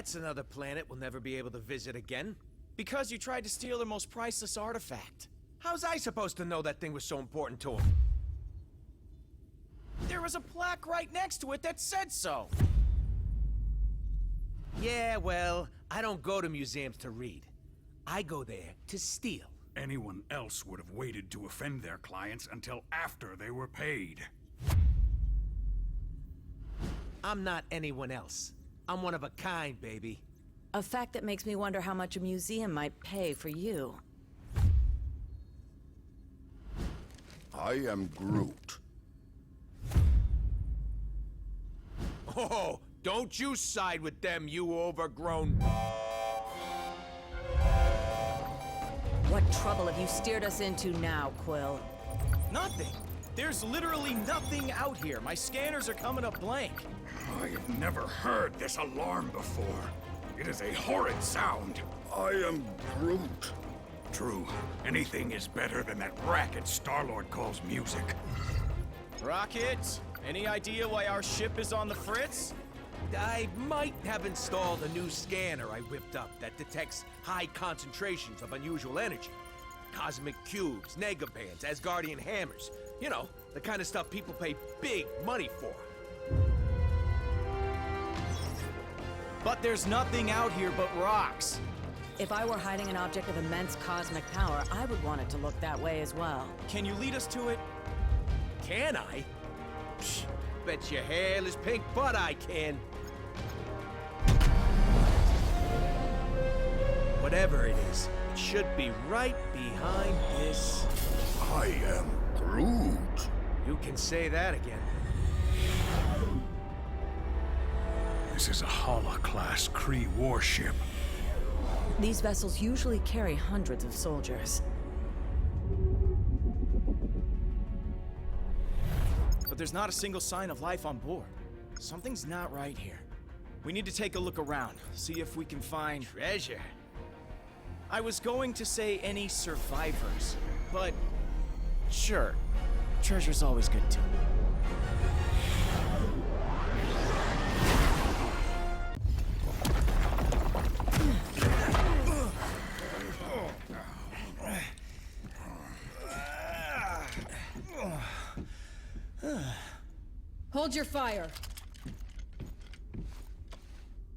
That's another planet we'll never be able to visit again. Because you tried to steal their most priceless artifact. How's I supposed to know that thing was so important to him? There was a plaque right next to it that said so. Yeah, well, I don't go to museums to read. I go there to steal. Anyone else would have waited to offend their clients until after they were paid. I'm not anyone else. I'm one of a kind, baby. A fact that makes me wonder how much a museum might pay for you. I am Groot. Oh, don't you side with them, you overgrown... What trouble have you steered us into now, Quill? Nothing. There's literally nothing out here. My scanners are coming up blank. I have never heard this alarm before. It is a horrid sound. I am Groot. True, anything is better than that racket Star-Lord calls music. Rocket, any idea why our ship is on the fritz? I might have installed a new scanner I whipped up that detects high concentrations of unusual energy. Cosmic cubes, negabands, Asgardian hammers. You know, the kind of stuff people pay big money for. But there's nothing out here but rocks. If I were hiding an object of immense cosmic power, I would want it to look that way as well. Can you lead us to it? Can I? Psh, bet your hairless pink butt I can. Whatever it is, it should be right behind this. I am Groot. You can say that again. This is a Hala-class Kree warship. These vessels usually carry hundreds of soldiers. But there's not a single sign of life on board. Something's not right here. We need to take a look around, see if we can find Treasure. I was going to say any survivors, but sure, treasure's always good too. Hold your fire.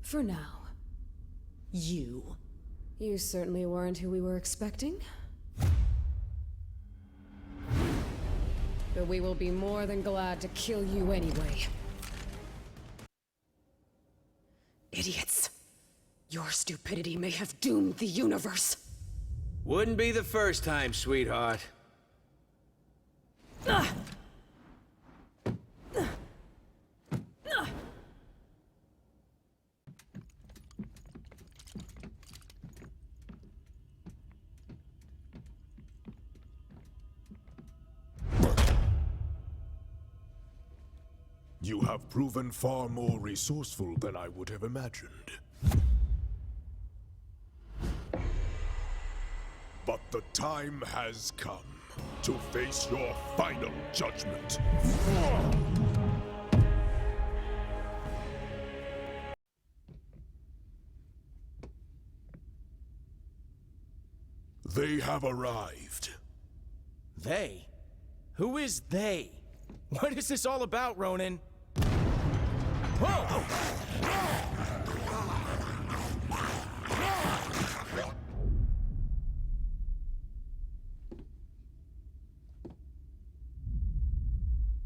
For now. You. You certainly weren't who we were expecting. But we will be more than glad to kill you anyway. Idiots. Your stupidity may have doomed the universe. Wouldn't be the first time, sweetheart. You have proven far more resourceful than I would have imagined. But the time has come to face your final judgment. They have arrived. They? Who is they? What is this all about, Ronan? Whoa!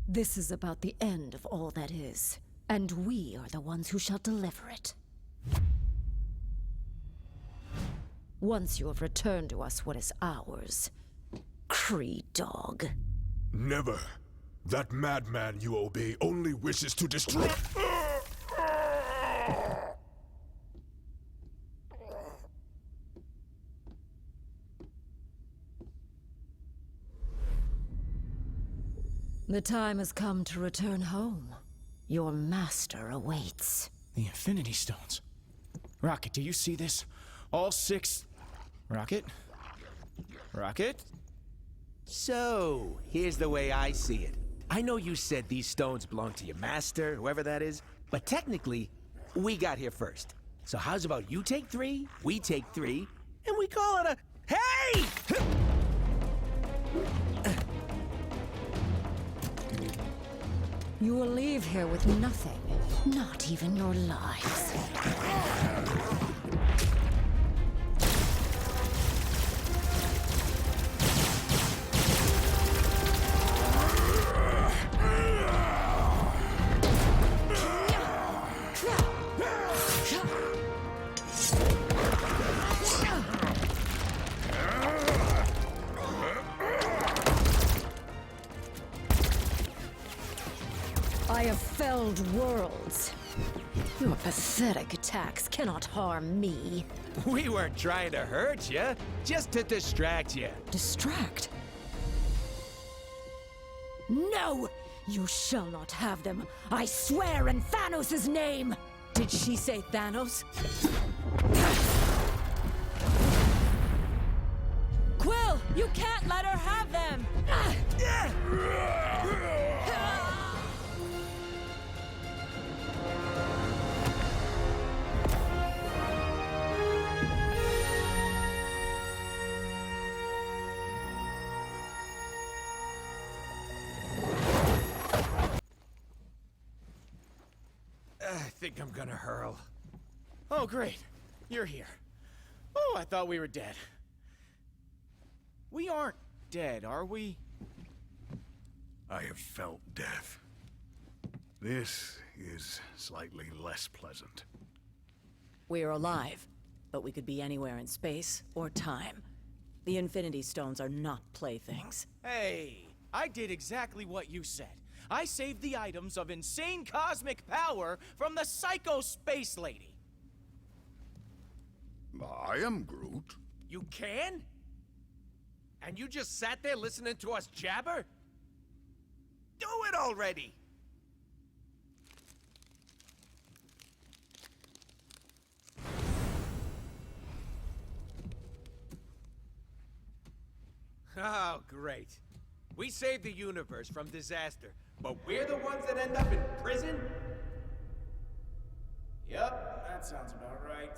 This is about the end of all that is, and we are the ones who shall deliver it. Once you have returned to us what is ours, Kree dog. Never. That madman you obey only wishes to destroy. The time has come to return home. Your master awaits. The Infinity Stones. Rocket, do you see this? All 6... Rocket? Rocket? So, here's the way I see it. I know you said these stones belong to your master, whoever that is, but technically, we got here first. So how's about you take 3, we take 3, and we call it a... Hey! You will leave here with nothing, not even your lives. I have felled worlds. Your pathetic attacks cannot harm me. We weren't trying to hurt you, just to distract you. Distract? No! You shall not have them. I swear in Thanos' name! Did she say Thanos? Quill, you can't let her have them! I think I'm gonna hurl. Oh, great. You're here. Oh, I thought we were dead. We aren't dead, are we? I have felt death. This is slightly less pleasant. We're alive, but we could be anywhere in space or time. The Infinity Stones are not playthings. Hey, I did exactly what you said. I saved the items of insane cosmic power from the Psycho Space Lady. I am Groot. You can? And you just sat there listening to us jabber? Do it already! Oh, great. We saved the universe from disaster, but we're the ones that end up in prison? Yep, that sounds about right.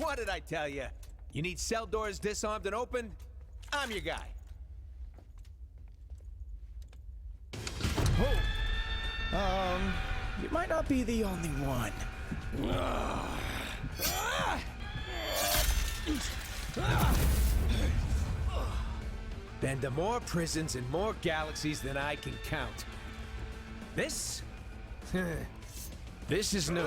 What did I tell you? You need cell doors disarmed and opened? I'm your guy. You might not be the only one. Then to more prisons and more galaxies than I can count. This? This is new.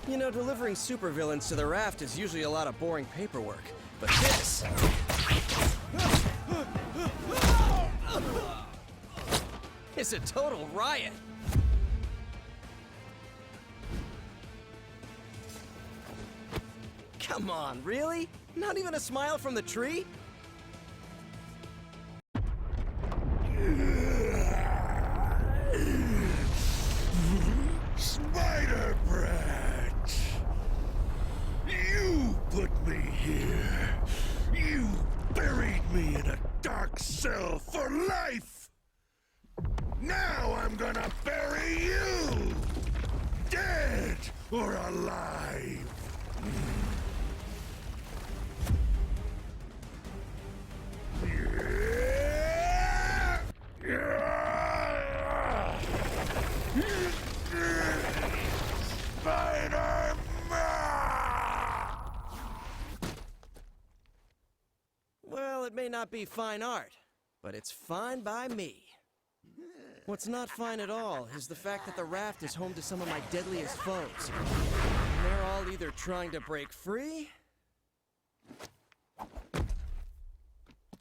You know, delivering supervillains to the raft is usually a lot of boring paperwork, but this... is a total riot! Come on, really? Not even a smile from the tree? Spider Brat! You put me here. You buried me in a dark cell for life. Now I'm gonna bury you! Dead or alive! Well, it may not be fine art, but it's fine by me. What's not fine at all is the fact that the raft is home to some of my deadliest foes. And they're all either trying to break free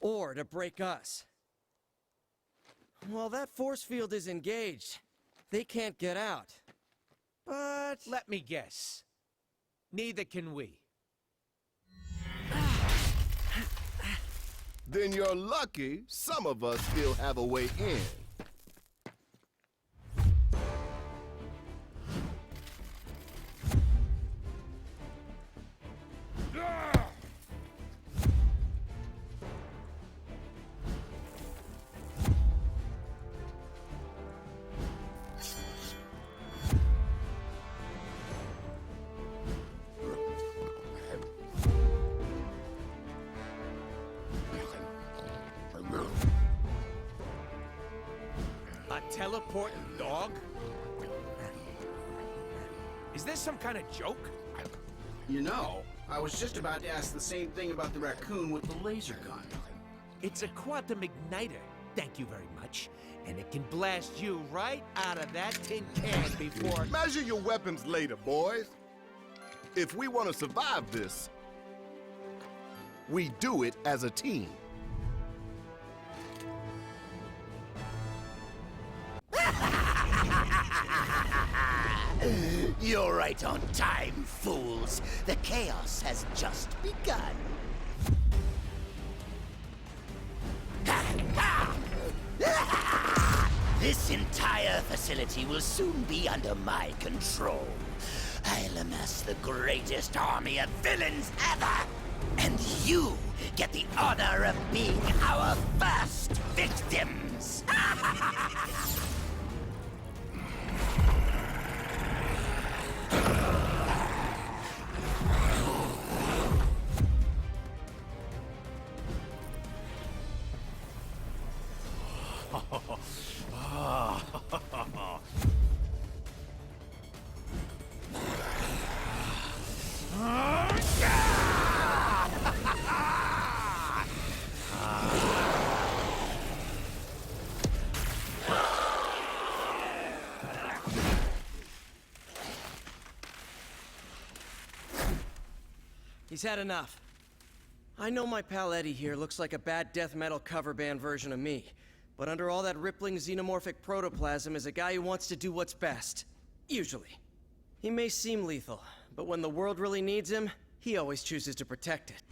or to break us. While that force field is engaged, they can't get out. But Let me guess. Neither can we. Then you're lucky some of us still have a way in. teleporting dog? Is this some kind of joke? You know, I was just about to ask the same thing about the raccoon with the laser gun. It's a quantum igniter, thank you very much. And it can blast you right out of that tin can before... Measure your weapons later, boys. If we want to survive this, we do it as a team. You're right on time, fools. The chaos has just begun. This entire facility will soon be under my control. I'll amass the greatest army of villains ever! And you get the honor of being our first victims! He's had enough. I know my pal Eddie here looks like a bad death metal cover band version of me, but under all that rippling xenomorphic protoplasm is a guy who wants to do what's best. Usually. He may seem lethal, but when the world really needs him, he always chooses to protect it.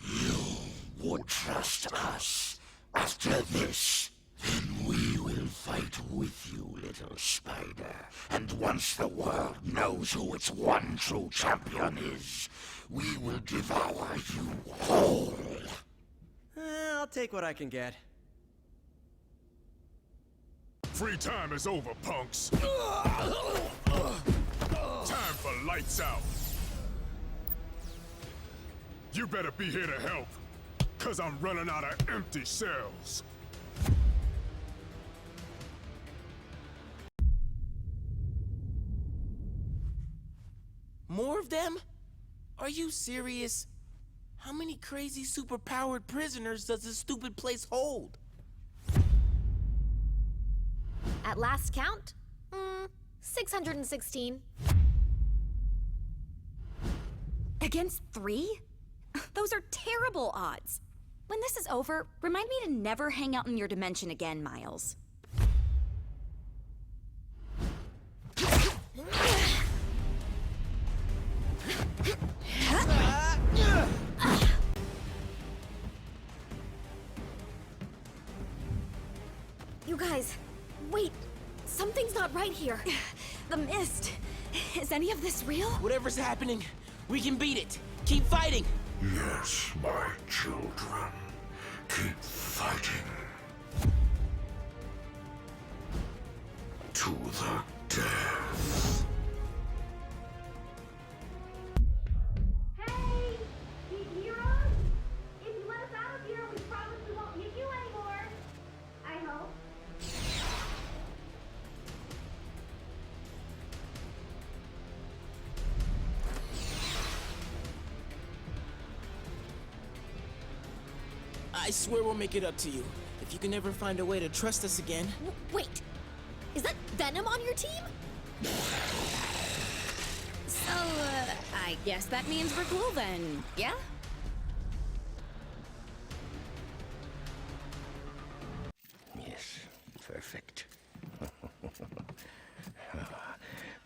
Would trust us. After this, then we will fight with you, little spider. And once the world knows who its one true champion is, we will devour you whole. I'll take what I can get. Free time is over, punks. Time for lights out. You better be here to help, 'cause I'm running out of empty cells. More of them? Are you serious? How many crazy superpowered prisoners does this stupid place hold? At last count, 616. Against 3? Those are terrible odds. When this is over, remind me to never hang out in your dimension again, Miles. You guys, wait. Something's not right here. The mist. Is any of this real? Whatever's happening, we can beat it. Keep fighting. Yes, my children. Keep fighting. To the death. Hey! You hear us? If you let us out of here, we promise we won't hit you anymore. I hope. I swear we'll make it up to you. If you can ever find a way to trust us again. Wait. Is that Venom on your team? So, I guess that means we're cool then, yeah? Yes, perfect.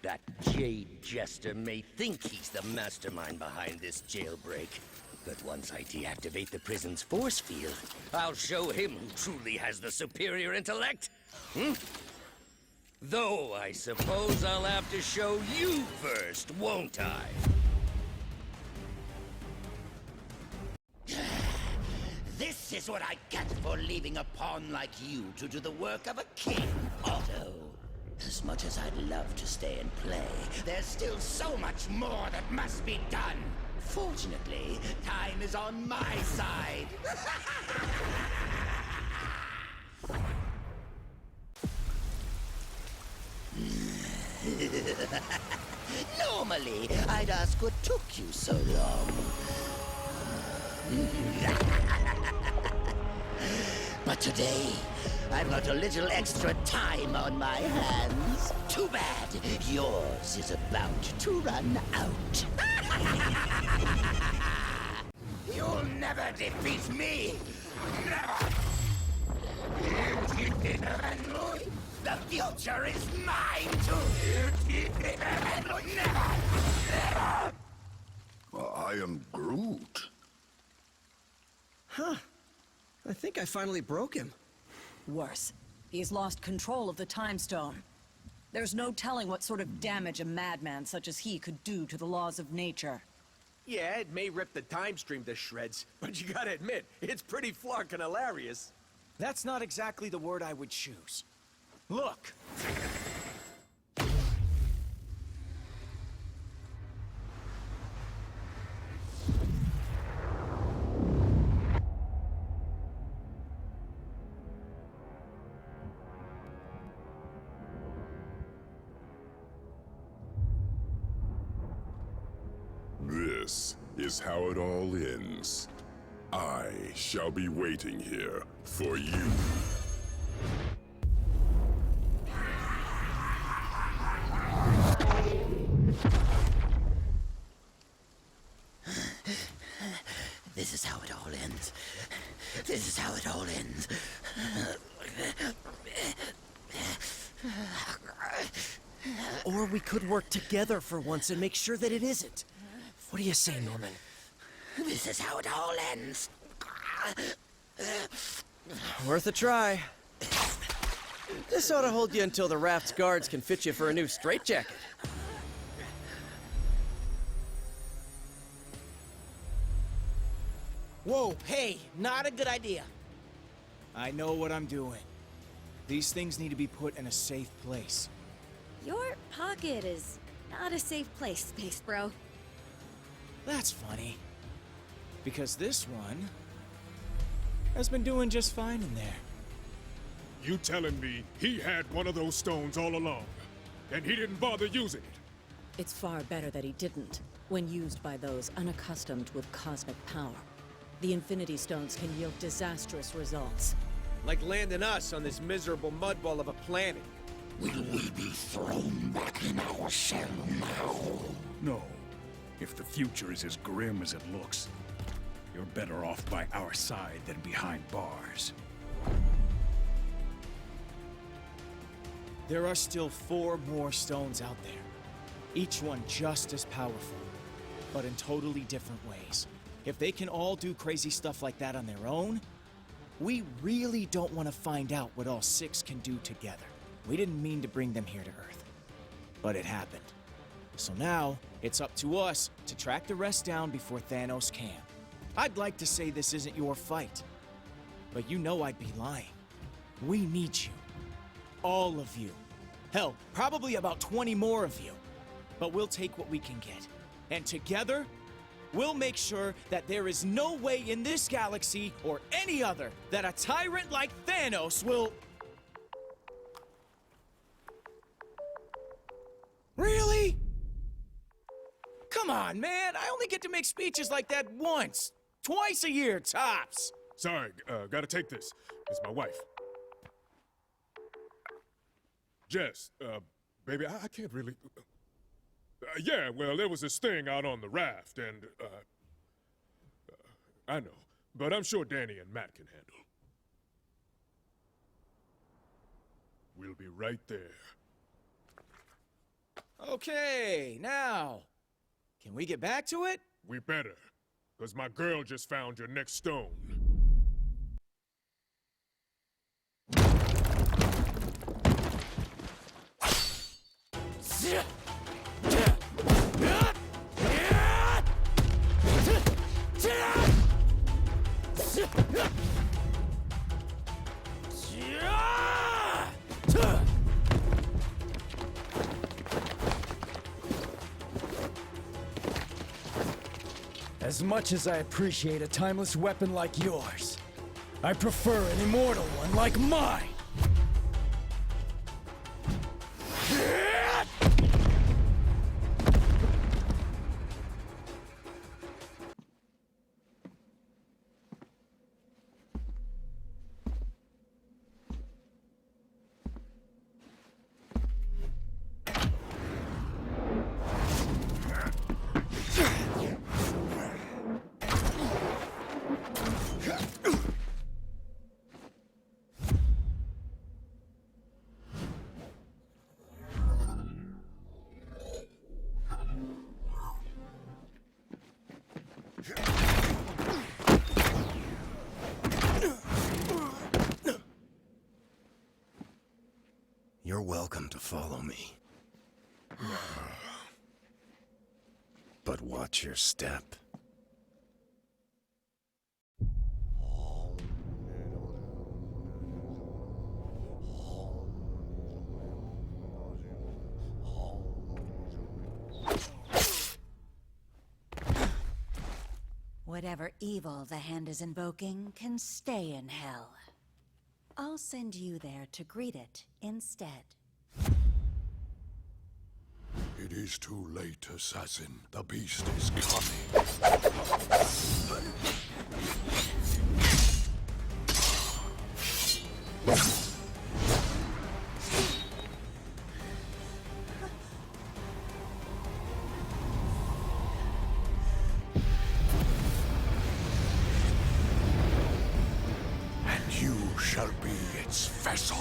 That jade jester may think he's the mastermind behind this jailbreak, but once I deactivate the prison's force field, I'll show him who truly has the superior intellect. Though I suppose I'll have to show you first, won't I? This is what I get for leaving a pawn like you to do the work of a king, Otto. As much as I'd love to stay and play, there's still so much more that must be done. Fortunately, time is on my side. Normally, I'd ask what took you so long. But today, I've got a little extra time on my hands. Too bad. Yours is about to run out. You'll never defeat me. Never. The future is mine too. Never. I am Groot. Huh. I think I finally broke him. Worse, he's lost control of the Time Stone. There's no telling what sort of damage a madman such as he could do to the laws of nature. Yeah, it may rip the time stream to shreds, but you gotta admit, it's pretty flarkin' hilarious. That's not exactly the word I would choose. Look! This is how it all ends. I shall be waiting here for you. This is how it all ends. This is how it all ends. Or we could work together for once and make sure that it isn't. What do you say, Norman? This is how it all ends. Worth a try. This ought to hold you until the raft's guards can fit you for a new straitjacket. Whoa, hey, not a good idea. I know what I'm doing. These things need to be put in a safe place. Your pocket is not a safe place, Space Bro. That's funny. Because this one has been doing just fine in there. You telling me he had one of those stones all along, and he didn't bother using it? It's far better that he didn't, when used by those unaccustomed with cosmic power. The Infinity Stones can yield disastrous results. Like landing us on this miserable mudball of a planet. Will we be thrown back in our shell now? No. If the future is as grim as it looks, you're better off by our side than behind bars. There are still 4 more stones out there. Each one just as powerful, but in totally different ways. If they can all do crazy stuff like that on their own, we really don't want to find out what all 6 can do together. We didn't mean to bring them here to Earth, but it happened. So now, it's up to us to track the rest down before Thanos can. I'd like to say this isn't your fight, but you know I'd be lying. We need you. All of you. Hell, probably about 20 more of you. But we'll take what we can get. And together, we'll make sure that there is no way in this galaxy or any other that a tyrant like Thanos will... Really? Come on, man. I only get to make speeches like that once. Twice a year, tops. Sorry, gotta take this. It's my wife. Jess, baby, I can't really... yeah, well, there was this thing out on the raft, and, I know, but I'm sure Danny and Matt can handle. We'll be right there. Okay, now, can we get back to it? We better, because my girl just found your next stone. As much as I appreciate a timeless weapon like yours, I prefer an immortal one like mine! You're welcome to follow me. But watch your step. Whatever evil the hand is invoking can stay in hell. I'll send you there to greet it instead. It is too late, assassin. The beast is coming. And you shall be its vessel.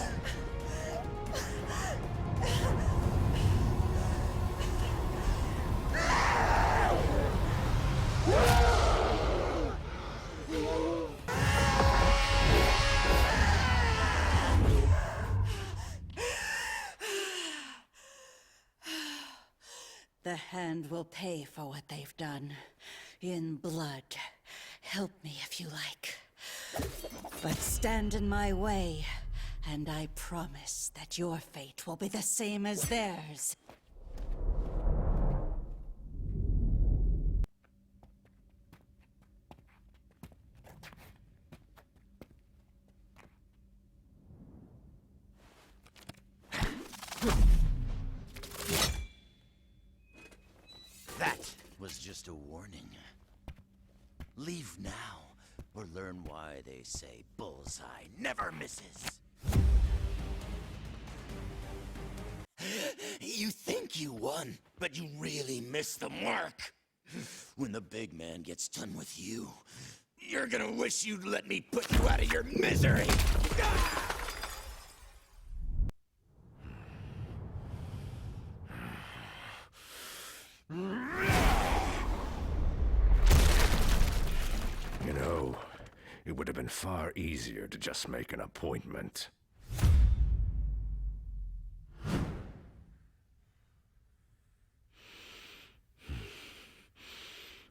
The hand will pay for what they've done. In blood. Help me if you like. But stand in my way, and I promise that your fate will be the same as theirs. That was just a warning. Leave now, or learn why they say bullseye never misses. You think you won, but you really missed the mark. When the big man gets done with you, you're gonna wish you'd let me put you out of your misery. You know, it would have been far easier to just make an appointment.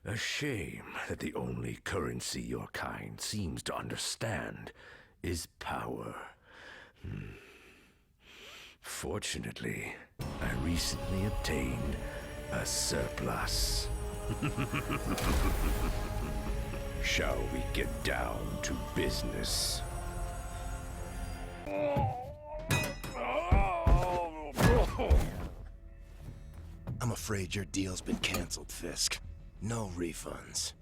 A shame that the only currency your kind seems to understand is power. Fortunately, I recently obtained a surplus. Shall we get down to business? I'm afraid your deal's been canceled, Fisk. No refunds.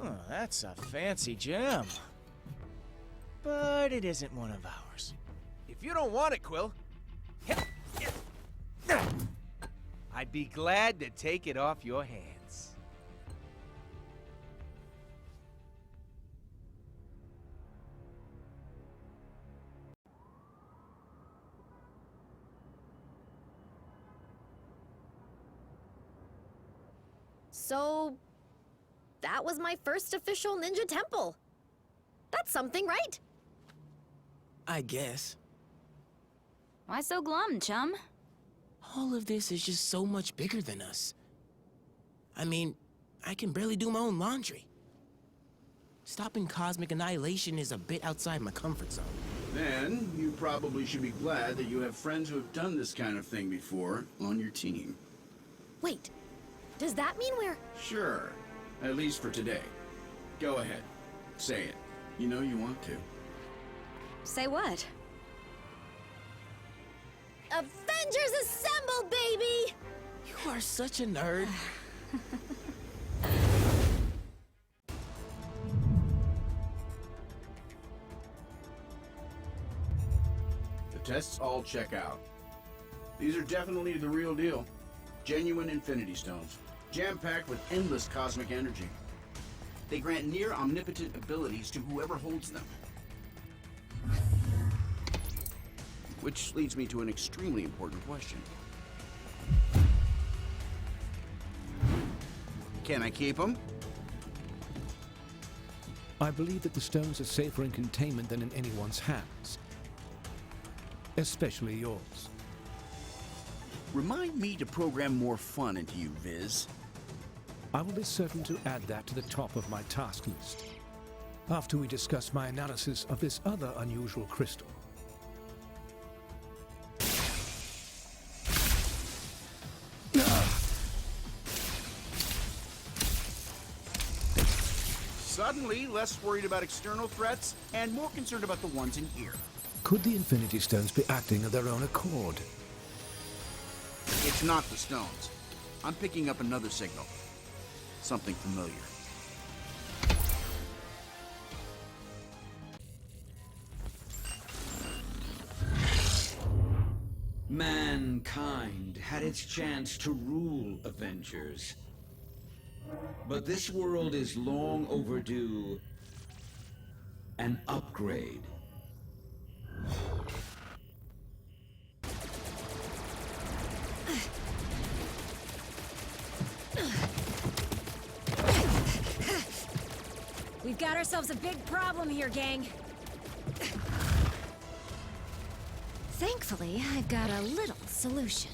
Oh, that's a fancy gem. But it isn't one of ours. If you don't want it, Quill, I'd be glad to take it off your hands. So, that was my first official ninja temple. That's something, right? I guess. Why so glum, chum? All of this is just so much bigger than us. I mean, I can barely do my own laundry. Stopping cosmic annihilation is a bit outside my comfort zone. Then, you probably should be glad that you have friends who have done this kind of thing before on your team. Wait, does that mean we're... Sure. At least for today. Go ahead. Say it. You know you want to. Say what? Avengers Assemble, baby! You are such a nerd. The tests all check out. These are definitely the real deal. Genuine Infinity Stones, jam-packed with endless cosmic energy. They grant near omnipotent abilities to whoever holds them. Which leads me to an extremely important question. Can I keep them? I believe that the stones are safer in containment than in anyone's hands. especially yours. Remind me to program more fun into you, Viz. I will be certain to add that to the top of my task list, after we discuss my analysis of this other unusual crystal. Suddenly, less worried about external threats and more concerned about the ones in here. Could the Infinity Stones be acting of their own accord? It's not the stones. I'm picking up another signal. Something familiar. Mankind had its chance to rule Avengers. But this world is long overdue an upgrade. We've got ourselves a big problem here, gang. Thankfully, I've got a little solution.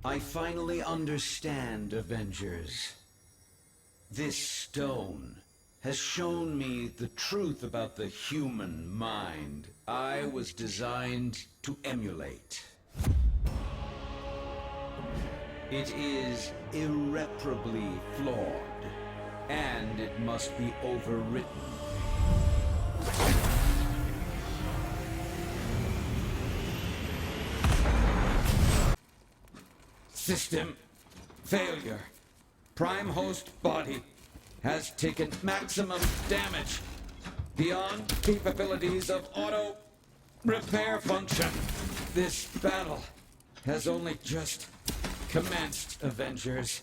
I finally understand, Avengers. This stone has shown me the truth about the human mind I was designed to emulate. It is irreparably flawed, and it must be overwritten. System failure. Prime host body has taken maximum damage beyond capabilities of auto repair function. This battle has only just commenced, Avengers.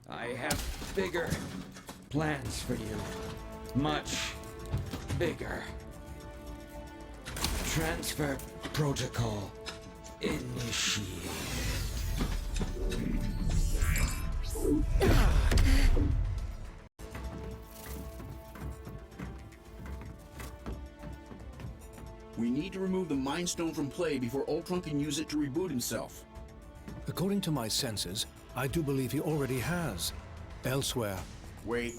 I have bigger plans for you. Much bigger. Transfer protocol initiated. We need to remove the Mind Stone from play before Ultron can use it to reboot himself. According to my senses, I do believe he already has. Elsewhere. Wait.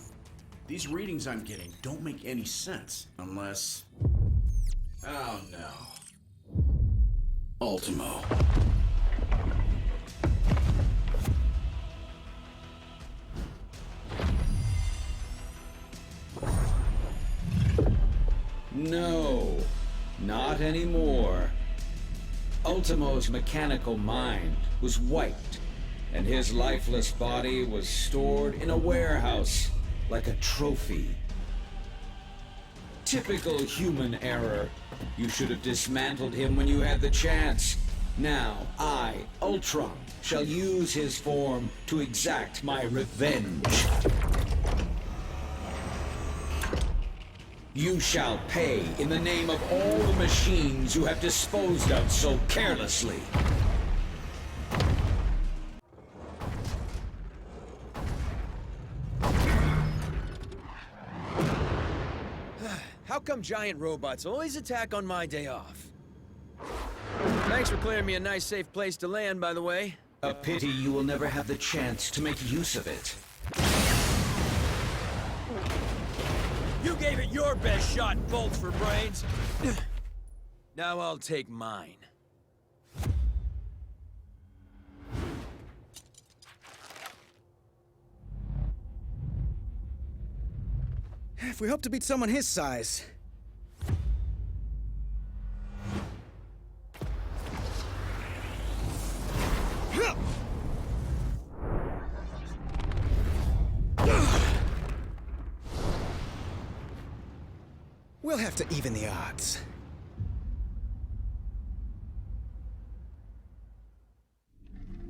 These readings I'm getting don't make any sense unless... Oh no. Ultimo. No, not anymore. Ultimo's mechanical mind was wiped, and his lifeless body was stored in a warehouse like a trophy. Typical human error. You should have dismantled him when you had the chance. Now, I, Ultron, shall use his form to exact my revenge. You shall pay in the name of all the machines you have disposed of so carelessly. How come giant robots always attack on my day off? Thanks for clearing me a nice safe place to land, by the way. A pity you will never have the chance to make use of it. You gave it your best shot, bolts for brains. Now I'll take mine. If we hope to beat someone his size. We'll have to even the odds.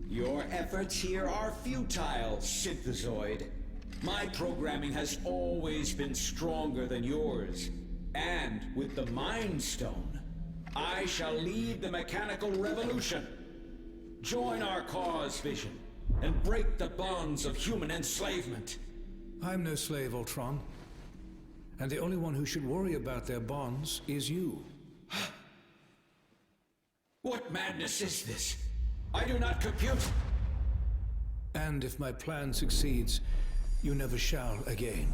Your efforts here are futile, Synthezoid. My programming has always been stronger than yours. And with the Mind Stone, I shall lead the mechanical revolution. Join our cause, Vision, and break the bonds of human enslavement. I'm no slave, Ultron. And the only one who should worry about their bonds is you. What madness is this? I do not compute. And if my plan succeeds, you never shall again.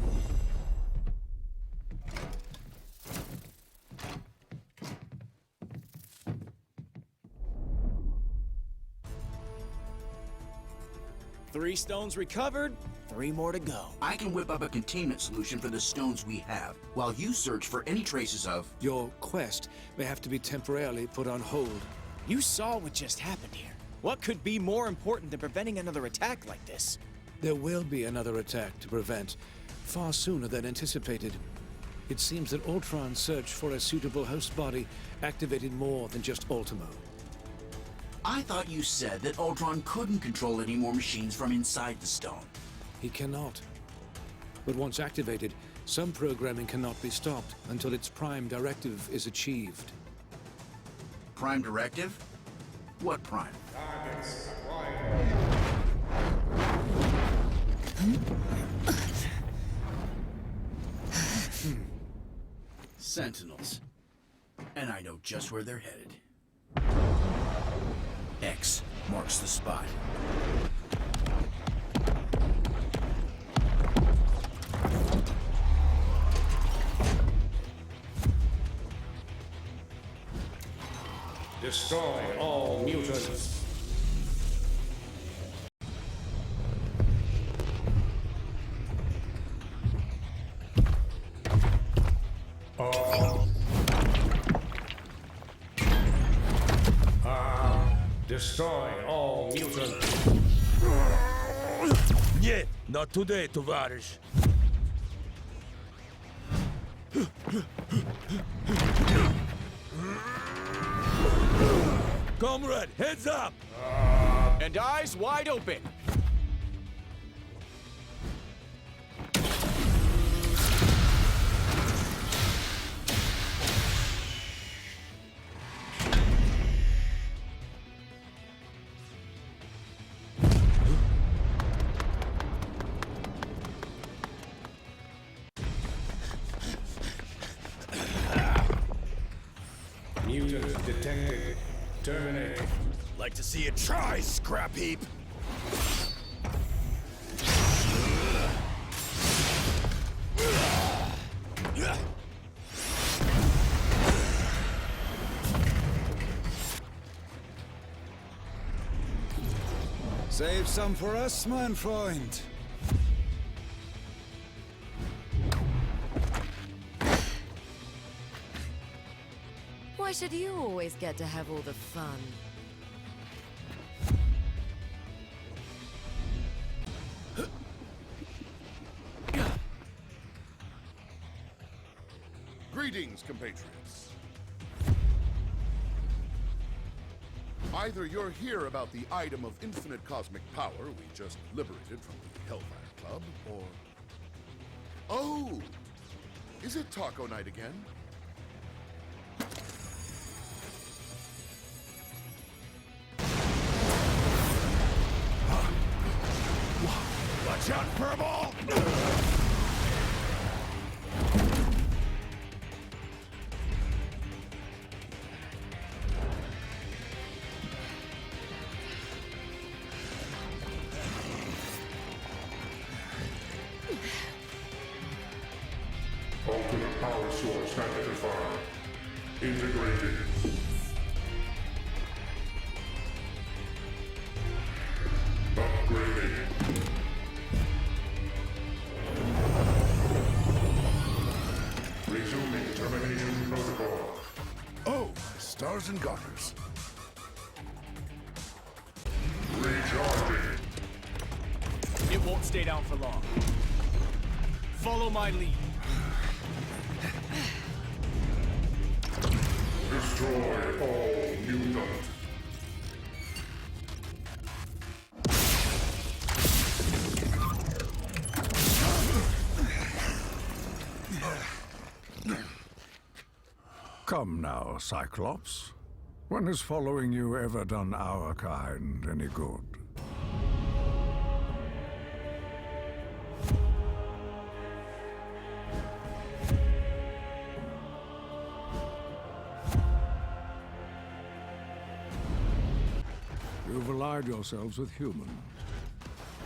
Three stones recovered, 3 more to go. I can whip up a containment solution for the stones we have, while you search for any traces of... Your quest may have to be temporarily put on hold. You saw what just happened here. What could be more important than preventing another attack like this? There will be another attack to prevent, far sooner than anticipated. It seems that Ultron's search for a suitable host body activated more than just Ultimo. I thought you said that Ultron couldn't control any more machines from inside the stone. He cannot. But once activated, some programming cannot be stopped until its prime directive is achieved. Prime directive? What prime? Sentinels. And I know just where they're headed. X marks the spot. Destroy all mutants. Destroy all mutants. Нет, not today, товарищ. Comrade, heads up! And eyes wide open. Mutant detected. Terminate. Like to see you try, scrap heap! Save some for us, mein Freund. Why should you always get to have all the fun? Greetings, compatriots. Either you're here about the item of infinite cosmic power we just liberated from the Hellfire Club, or... Oh! Is it taco night again? Watch out, furball! Ultimate power source identified. Integrated. Upgrading. Resuming termination protocol. Oh, stars and garters. Recharging. It won't stay down for long. Follow my lead. Destroy all mutants. Come now, Cyclops. When has following you ever done our kind any good? You've allied yourselves with humans.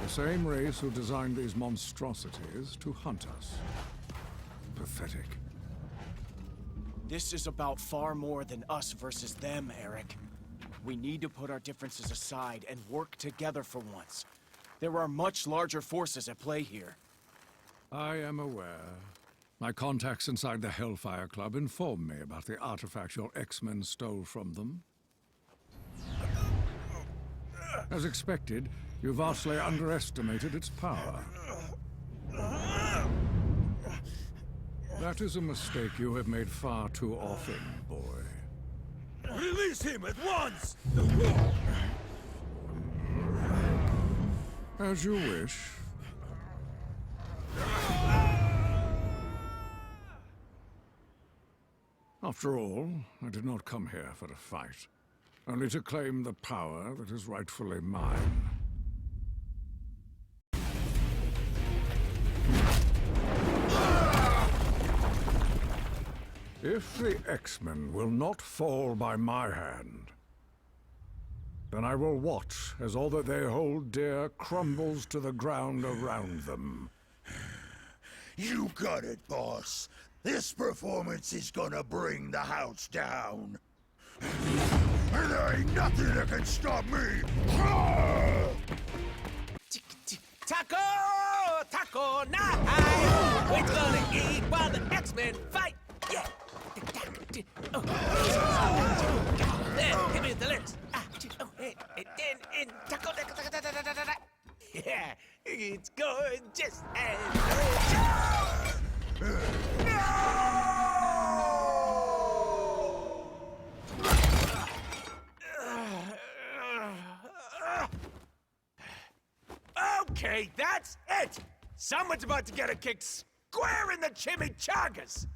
The same race who designed these monstrosities to hunt us. Pathetic. This is about far more than us versus them, Eric. We need to put our differences aside and work together for once. There are much larger forces at play here. I am aware. My contacts inside the Hellfire Club informed me about the artifact your X-Men stole from them. As expected, you vastly underestimated its power. That is a mistake you have made far too often, boy. Release him at once! As you wish. After all, I did not come here for a fight, only to claim the power that is rightfully mine. If the X-Men will not fall by my hand, then I will watch as all that they hold dear crumbles to the ground around them. You got it, boss. This performance is gonna bring the house down. And there ain't nothing that can stop me! Taco! Taco night! We're gonna eat while the X-Men fight! Yeah! Oh. There, give me the lyrics. Taco, yeah, it's going just as Okay, that's it! Someone's about to get a kick square in the chimichangas!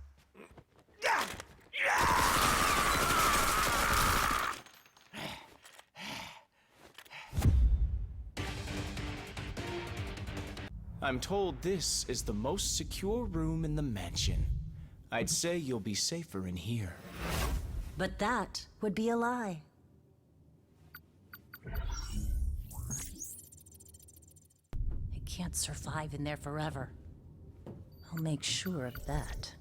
I'm told this is the most secure room in the mansion. I'd say you'll be safer in here. But that would be a lie. I can't survive in there forever. I'll make sure of that.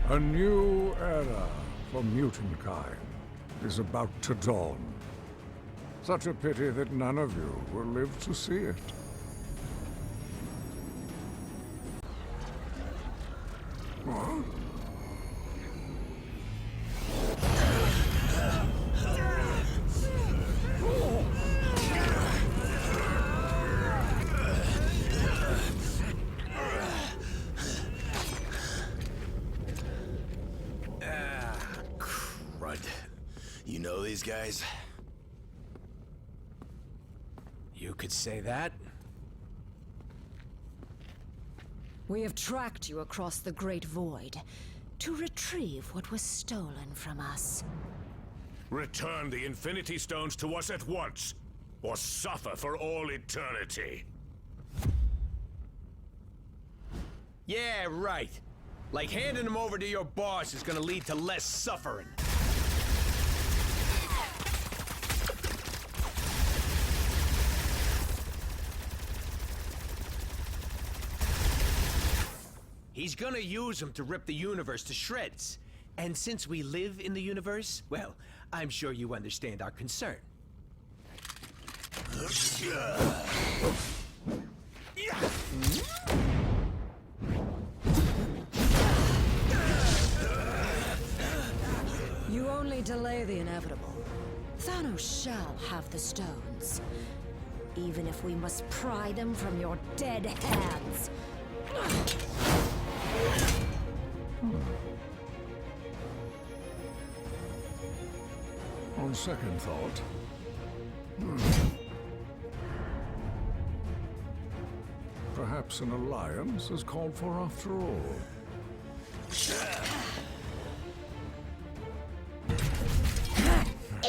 A new era for mutant kind is about to dawn. Such a pity that none of you will live to see it. What? Crud. You know these guys? You could say that. We have tracked you across the Great Void to retrieve what was stolen from us. Return the Infinity Stones to us at once, or suffer for all eternity. Yeah, right. Like handing them over to your boss is gonna lead to less suffering. He's gonna use them to rip the universe to shreds. And since we live in the universe, well, I'm sure you understand our concern. You only delay the inevitable. Thanos shall have the stones. Even if we must pry them from your dead hands. On second thought, perhaps an alliance is called for after all.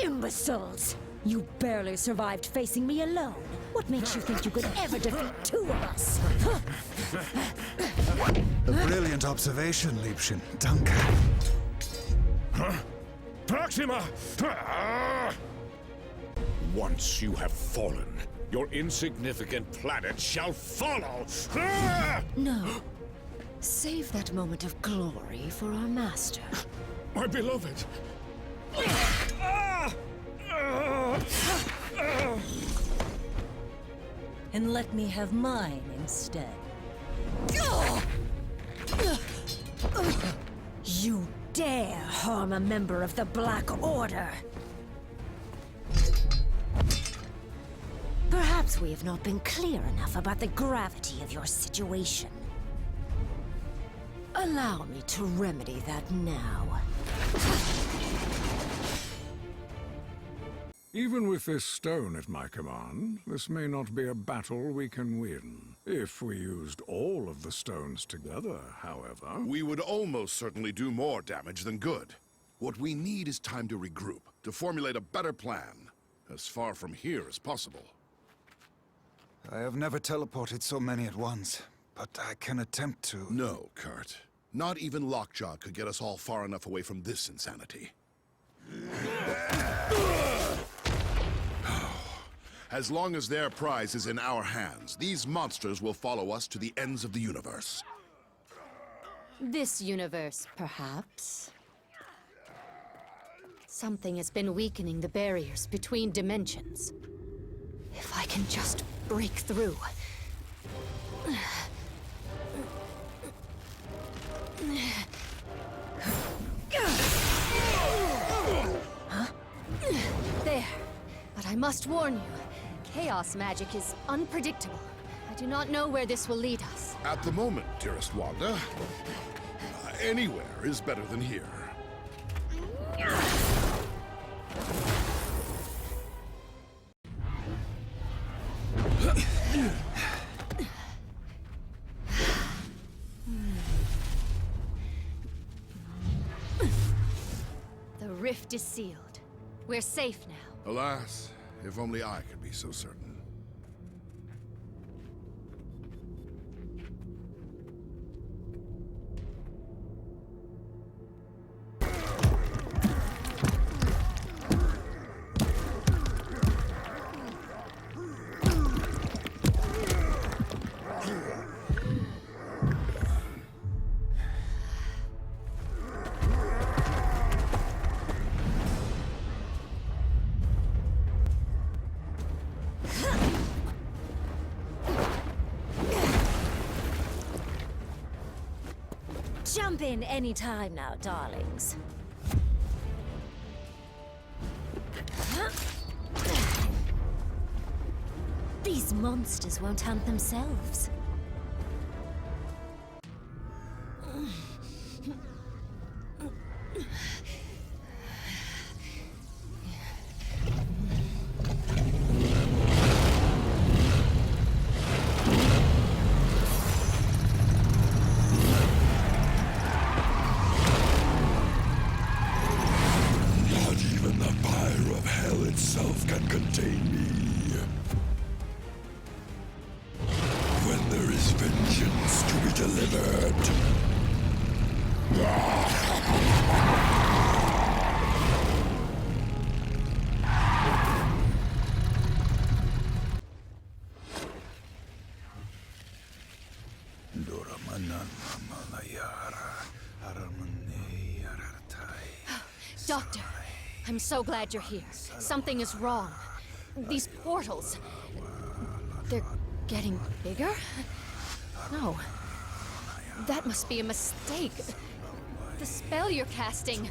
Imbeciles! You barely survived facing me alone. What makes you think you could ever defeat two of us? A brilliant observation, Liebchen. Danke. Proxima! Once you have fallen, your insignificant planet shall follow! No. Save that moment of glory for our master. My beloved! And let me have mine instead. You dare harm a member of the Black Order! Perhaps we have not been clear enough about the gravity of your situation. Allow me to remedy that now. Even with this stone at my command, this may not be a battle we can win. If we used all of the stones together, however... We would almost certainly do more damage than good. What we need is time to regroup, to formulate a better plan, as far from here as possible. I have never teleported so many at once, but I can attempt to... No, Kurt. Not even Lockjaw could get us all far enough away from this insanity. As long as their prize is in our hands, these monsters will follow us to the ends of the universe. This universe, perhaps. Something has been weakening the barriers between dimensions. If I can just break through. Huh? There. But I must warn you, chaos magic is unpredictable. I do not know where this will lead us. At the moment, dearest Wanda, anywhere is better than here. The rift is sealed. We're safe now. Alas, if only I could be so certain. Jump in any time now, darlings. These monsters won't hunt themselves. Doctor, I'm so glad you're here. Something is wrong. These portals... they're getting bigger? No. That must be a mistake. The spell you're casting...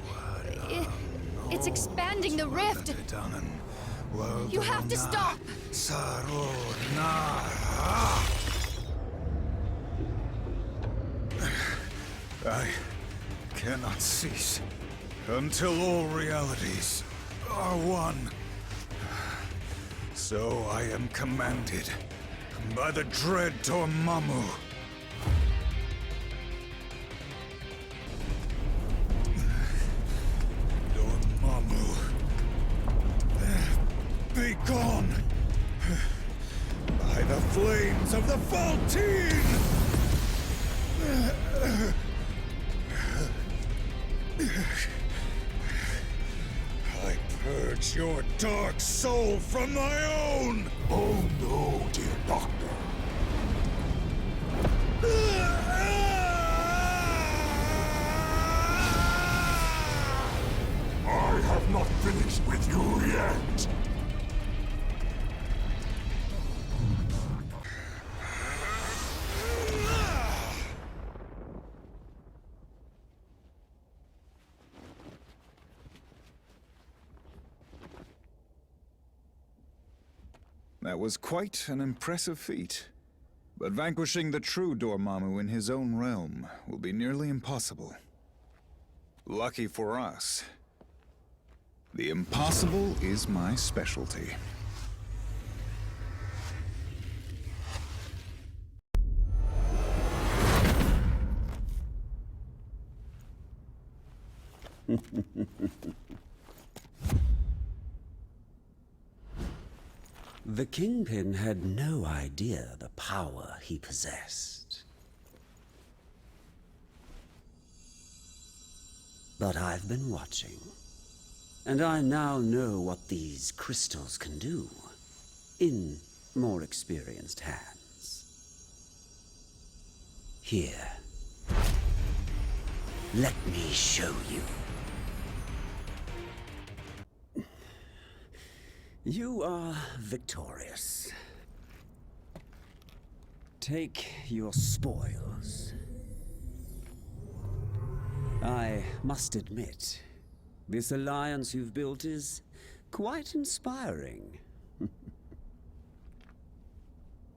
it's expanding the rift. You have to stop! cannot cease until all realities are one. So I am commanded by the dread Dormammu. Dormammu, be gone by the flames of the Faltine! I purge your dark soul from my own! Oh no, dear doctor. I have not finished with you yet. That was quite an impressive feat. But vanquishing the true Dormammu in his own realm will be nearly impossible. Lucky for us, the impossible is my specialty. The Kingpin had no idea the power he possessed. But I've been watching, and I now know what these crystals can do, in more experienced hands. Here, let me show you. You are victorious. Take your spoils. I must admit, this alliance you've built is quite inspiring.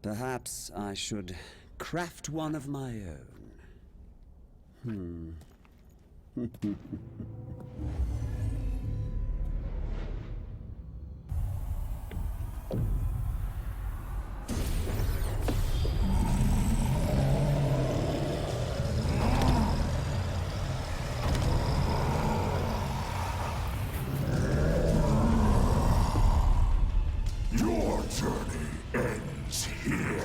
Perhaps I should craft one of my own. Your journey ends here.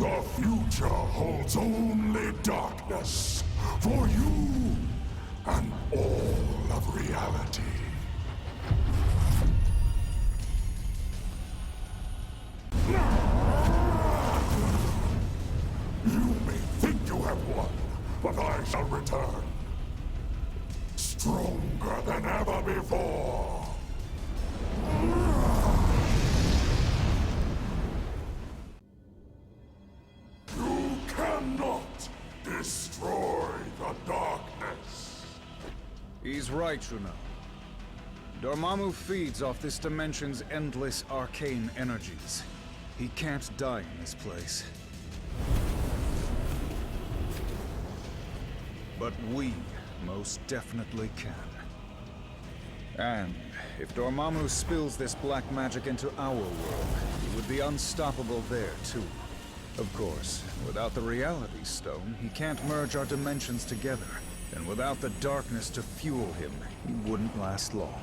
The future holds only darkness for you and all of reality. You may think you have won, but I shall return. Stronger than ever before. You cannot destroy the darkness. He's right, you know. Dormammu feeds off this dimension's endless arcane energies. He can't die in this place. But we most definitely can. And if Dormammu spills this black magic into our world, he would be unstoppable there, too. Of course, without the Reality Stone, he can't merge our dimensions together. And without the darkness to fuel him, he wouldn't last long.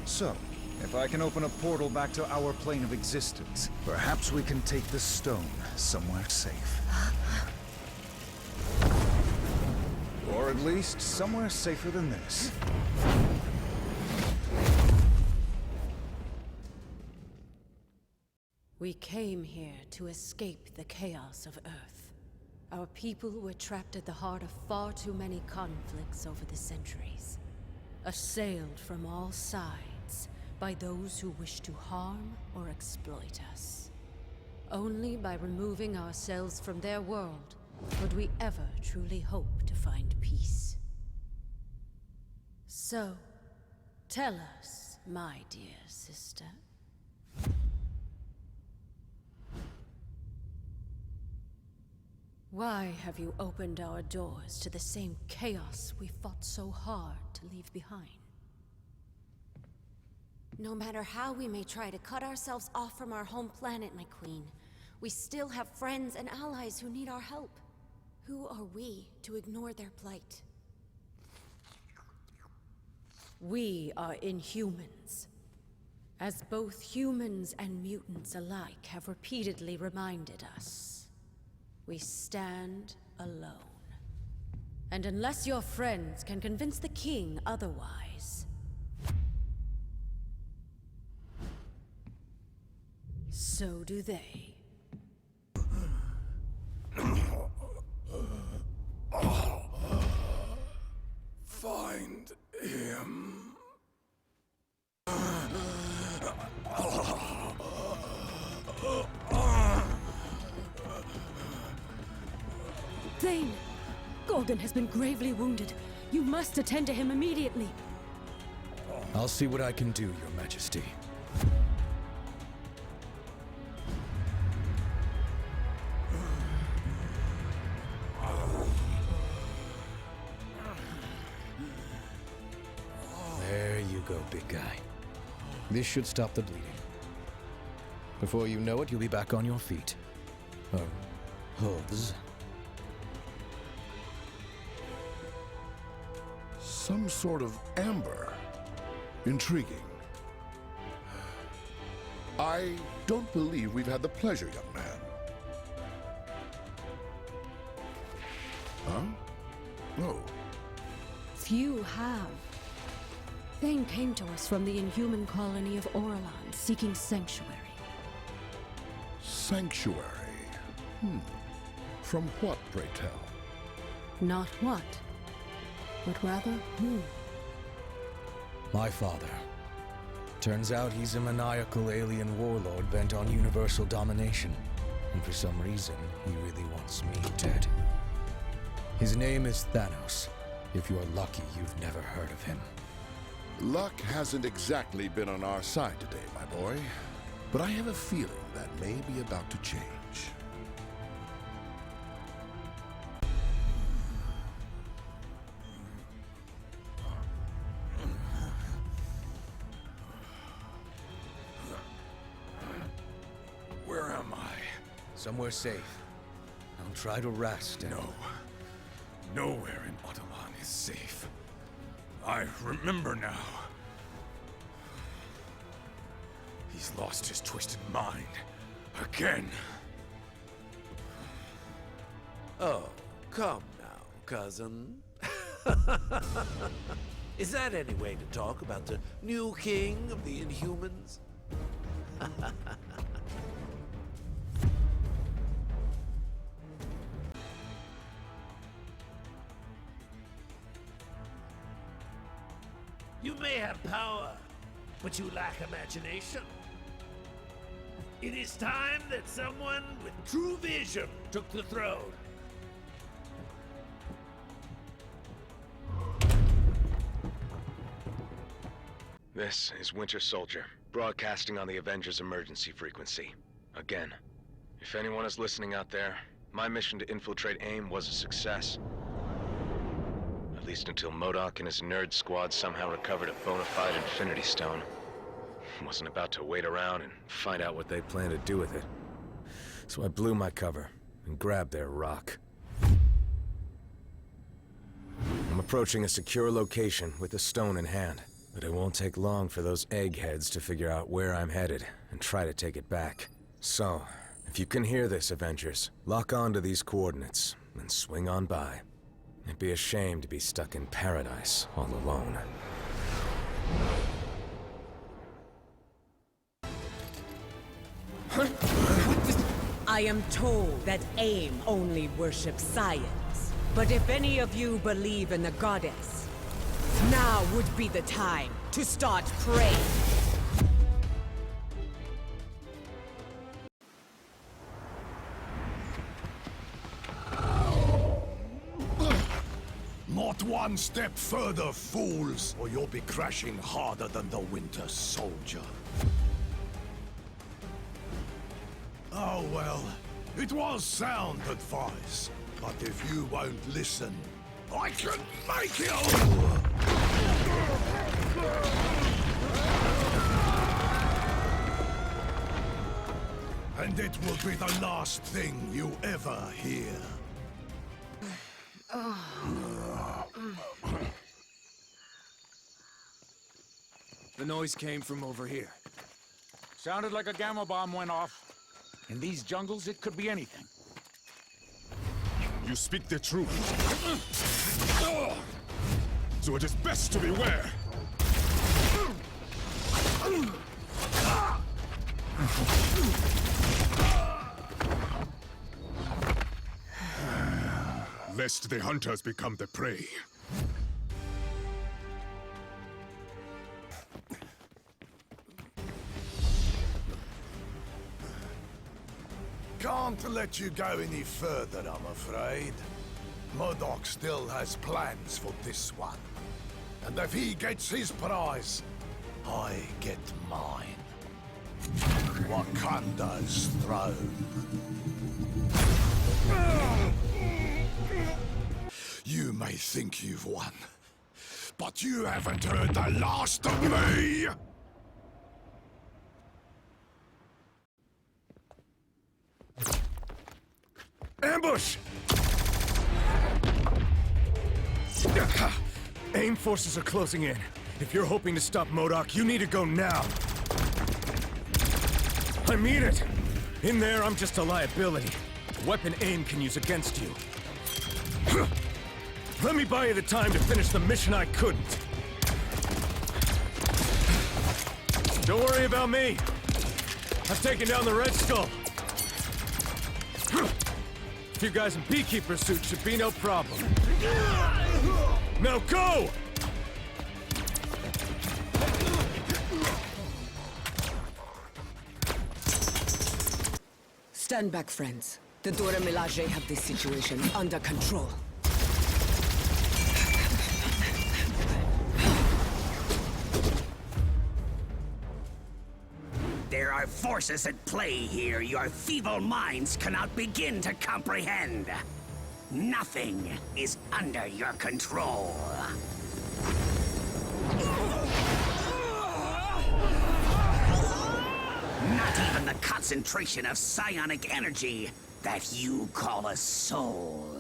So, if I can open a portal back to our plane of existence, perhaps we can take the stone somewhere safe. Or at least somewhere safer than this. We came here to escape the chaos of Earth. Our people were trapped at the heart of far too many conflicts over the centuries. Assailed from all sides by those who wish to harm or exploit us. Only by removing ourselves from their world would we ever truly hope to find peace. So, tell us, my dear sister. Why have you opened our doors to the same chaos we fought so hard to leave behind? No matter how we may try to cut ourselves off from our home planet, my queen, we still have friends and allies who need our help. Who are we to ignore their plight? We are Inhumans. As both humans and mutants alike have repeatedly reminded us, we stand alone. And unless your friends can convince the king otherwise, so do they. Find him. Thane! Gorgon has been gravely wounded. You must attend to him immediately. I'll see what I can do, Your Majesty. There you go, big guy. This should stop the bleeding. Before you know it, you'll be back on your feet. Hooves. Some sort of amber. Intriguing. I don't believe we've had the pleasure, young man. Huh? Oh. Few have. Thane came to us from the Inhuman colony of Orlan, seeking sanctuary. Sanctuary? From what, pray tell? Not what, but rather who. My father. Turns out he's a maniacal alien warlord bent on universal domination. And for some reason, he really wants me dead. His name is Thanos. If you're lucky, you've never heard of him. Luck hasn't exactly been on our side today, my boy. But I have a feeling that may be about to change. Where am I? Somewhere safe. I'll try to rest and... No. Nowhere in Autobahn is safe. I remember now. He's lost his twisted mind. Again. Oh, come now, cousin. Is that any way to talk about the new king of the Inhumans? You may have power, but you lack imagination. It is time that someone with true vision took the throne. This is Winter Soldier, broadcasting on the Avengers emergency frequency. Again, if anyone is listening out there, my mission to infiltrate AIM was a success. At least until MODOK and his nerd squad somehow recovered a bona fide Infinity Stone. Wasn't about to wait around and find out what they plan to do with it. So I blew my cover and grabbed their rock. I'm approaching a secure location with the stone in hand, but it won't take long for those eggheads to figure out where I'm headed and try to take it back. So, if you can hear this, Avengers, lock on to these coordinates and swing on by. It'd be a shame to be stuck in paradise all alone. I am told that AIM only worships science. But if any of you believe in the goddess, now would be the time to start praying. Not one step further, fools, or you'll be crashing harder than the Winter Soldier. Oh well, It was sound advice, but if you won't listen, I can make it all! And it will be the last thing you ever hear. The noise came from over here. Sounded like a gamma bomb went off. In these jungles, it could be anything. You speak the truth. So it is best to beware. Lest the hunters become the prey. Can't let you go any further, I'm afraid. Modok still has plans for this one. And if he gets his prize, I get mine. Wakanda's throne. You may think you've won, but you haven't heard the last of me! Ambush! AIM forces are closing in. If you're hoping to stop MODOK, you need to go now. I mean it! In there, I'm just a liability. A weapon AIM can use against you. Let me buy you the time to finish the mission I couldn't. Don't worry about me. I've taken down the Red Skull. You guys in beekeeper suits should be no problem. Now go! Stand back, friends. The Dora Milaje have this situation under control. There are forces at play here your feeble minds cannot begin to comprehend. Nothing is under your control. Not even the concentration of psionic energy that you call a soul.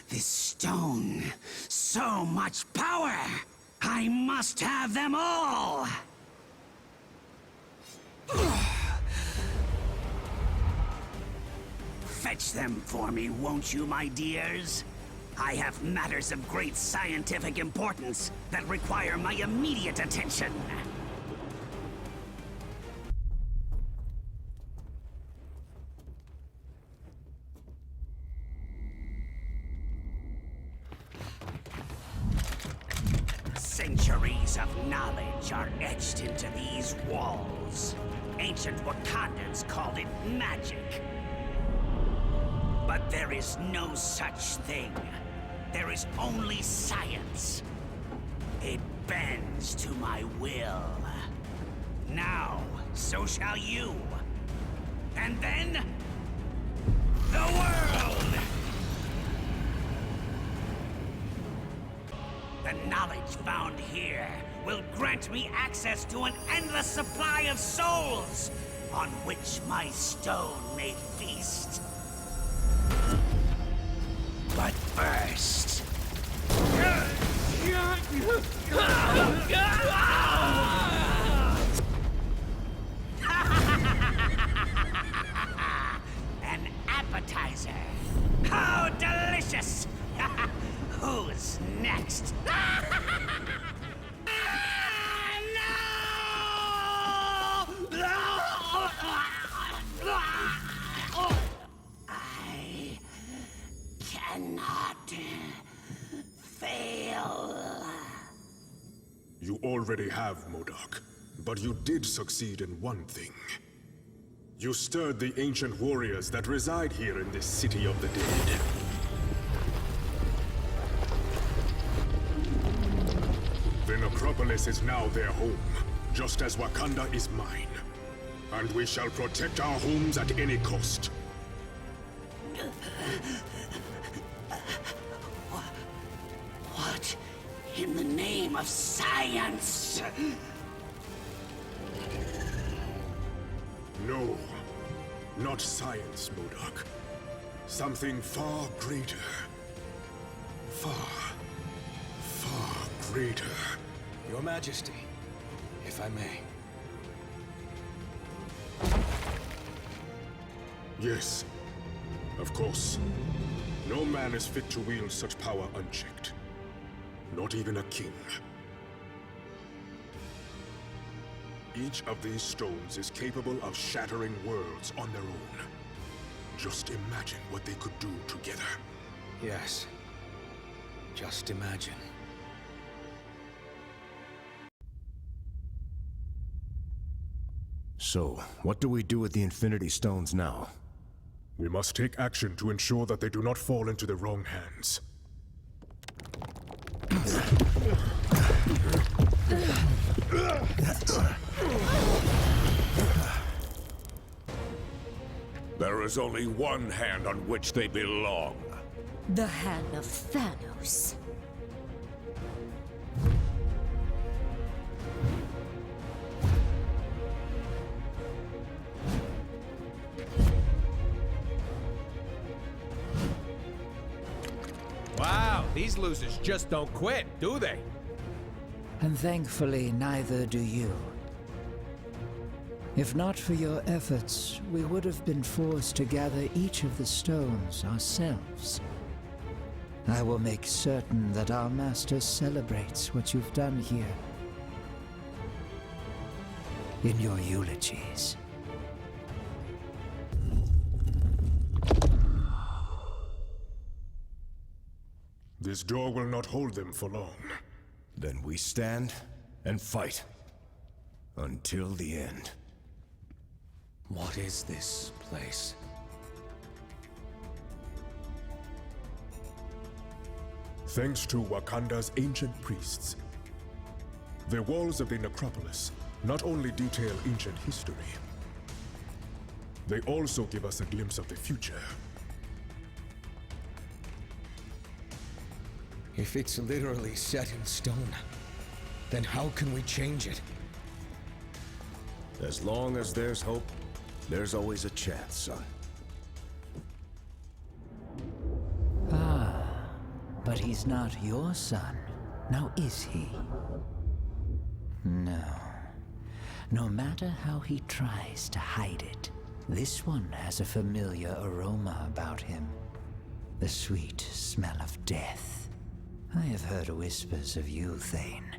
This stone, so much power! I must have them all! Fetch them for me, won't you, my dears? I have matters of great scientific importance that require my immediate attention. Centuries of knowledge are etched into these walls. Ancient Wakandans called it magic. But there is no such thing. There is only science. It bends to my will. Now, so shall you. And then, the world! The knowledge found here will grant me access to an endless supply of souls, on which my stone may feast. But first... An appetizer. How delicious! Who's next? I cannot fail. You already have, MODOK, but you did succeed in one thing. You stirred the ancient warriors that reside here in this city of the dead. The necropolis is now their home, just as Wakanda is mine. And we shall protect our homes at any cost. What in the name of science? No, not science, MODOK. Something far greater. Far greater. Your Majesty, if I may. Yes, of course. No man is fit to wield such power unchecked. Not even a king. Each of these stones is capable of shattering worlds on their own. Just imagine what they could do together. Yes. Just imagine. So, what do we do with the Infinity Stones now? We must take action to ensure that they do not fall into the wrong hands. There is only one hand on which they belong. The hand of Thanos. Wow, these losers just don't quit, do they? And thankfully, neither do you. If not for your efforts, we would have been forced to gather each of the stones ourselves. I will make certain that our master celebrates what you've done here. In your eulogies. This door will not hold them for long. Then we stand and fight. Until the end. What is this place? Thanks to Wakanda's ancient priests. The walls of the necropolis not only detail ancient history, they also give us a glimpse of the future. If it's literally set in stone, then how can we change it? As long as there's hope, there's always a chance, son. But he's not your son, now is he? No. No matter how he tries to hide it, this one has a familiar aroma about him. The sweet smell of death. I have heard whispers of you, Thane,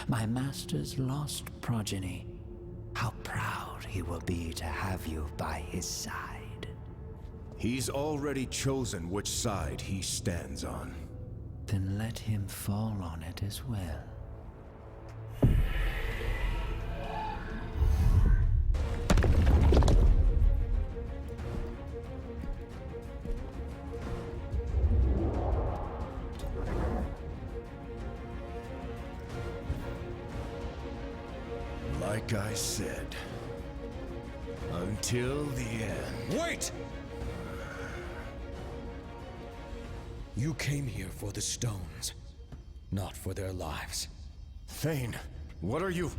my master's lost progeny. How proud he will be to have you by his side. He's already chosen which side he stands on. Then let him fall on it as well. Like I said, until the end. Wait! You came here for the stones, not for their lives. Thane, what are you?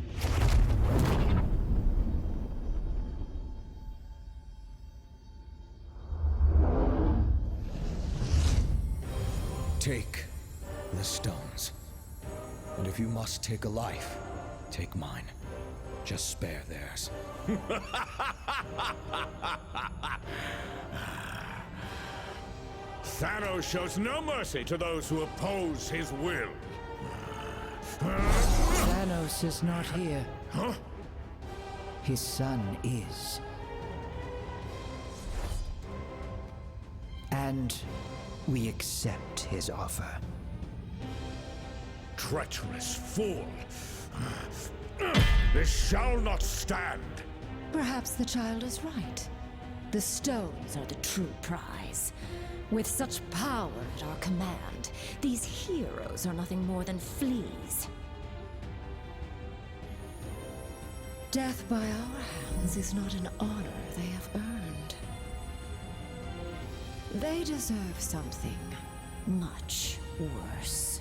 Take the stones. And if you must take a life, take mine. Just spare theirs. Thanos shows no mercy to those who oppose his will. Thanos is not here. Huh? His son is. And we accept his offer. Treacherous fool! This shall not stand! Perhaps the child is right. The stones are the true prize. With such power at our command, these heroes are nothing more than fleas. Death by our hands is not an honor they have earned. They deserve something much worse.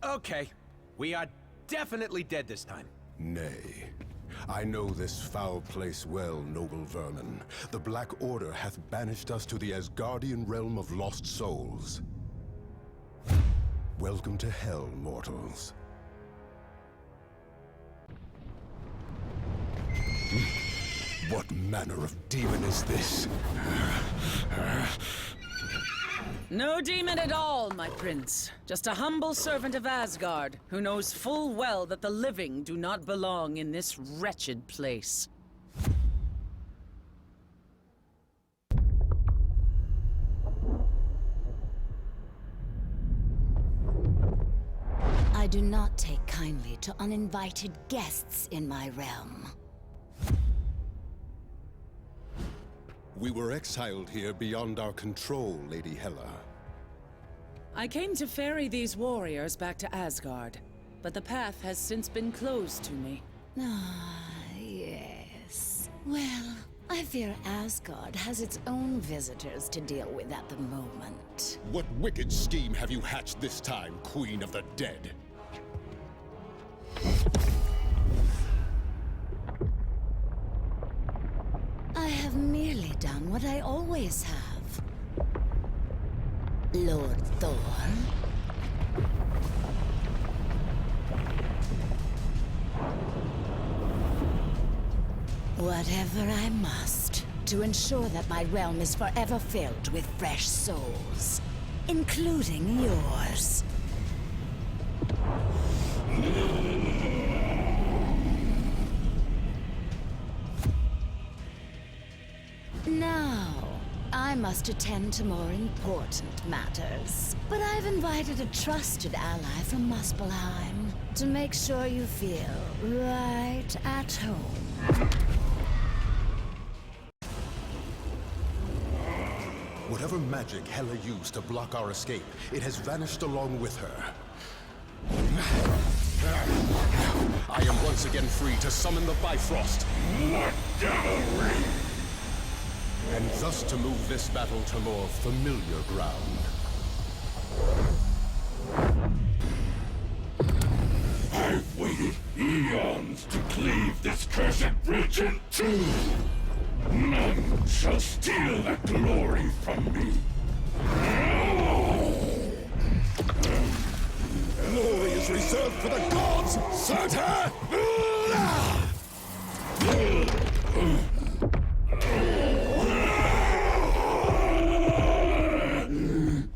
Okay, we are definitely dead this time. Nay. I know this foul place well, noble vermin. The Black Order hath banished us to the Asgardian realm of lost souls. Welcome to hell, mortals. What manner of demon is this? No demon at all, my prince. Just a humble servant of Asgard, who knows full well that the living do not belong in this wretched place. I do not take kindly to uninvited guests in my realm. We were exiled here beyond our control, Lady Hela. I came to ferry these warriors back to Asgard, but the path has since been closed to me. Ah, yes. Well, I fear Asgard has its own visitors to deal with at the moment. What wicked scheme have you hatched this time, Queen of the Dead? I have merely done what I always have. Lord Thor. Whatever I must, to ensure that my realm is forever filled with fresh souls, including yours. Now, I must attend to more important matters. But I've invited a trusted ally from Muspelheim to make sure you feel right at home. Whatever magic Hela used to block our escape, it has vanished along with her. I am once again free to summon the Bifrost. What devilry! And thus to move this battle to more familiar ground. I've waited eons to cleave this cursed bridge in two. None shall steal that glory from me. Glory is reserved for the gods, Surtur!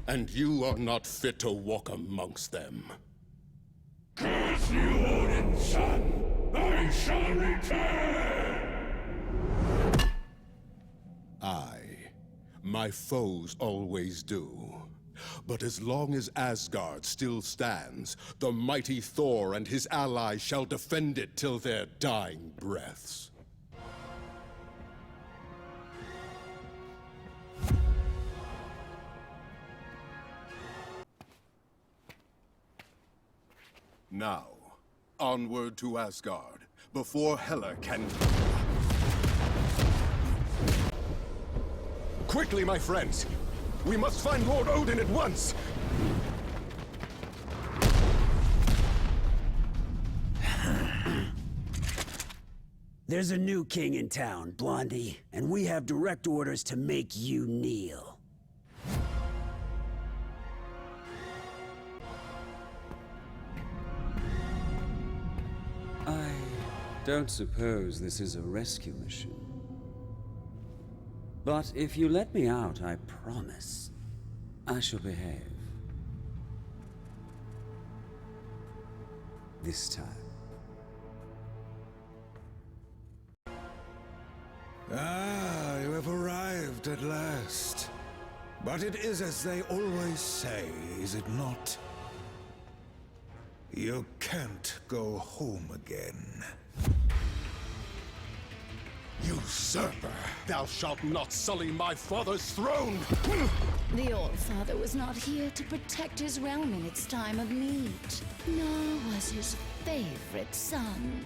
And you are not fit to walk amongst them. Curse you, Odin's son! I shall return! My foes always do. But as long as Asgard still stands, the mighty Thor and his allies shall defend it till their dying breaths. Now, onward to Asgard, before Hela can... Quickly, my friends! We must find Lord Odin at once! There's a new king in town, Blondie, and we have direct orders to make you kneel. I don't suppose this is a rescue mission. But if you let me out, I promise I shall behave. This time. Ah, you have arrived at last. But it is as they always say, is it not? You can't go home again. Usurper! Thou shalt not sully my father's throne! The All-Father was not here to protect his realm in its time of need, nor was his favorite son.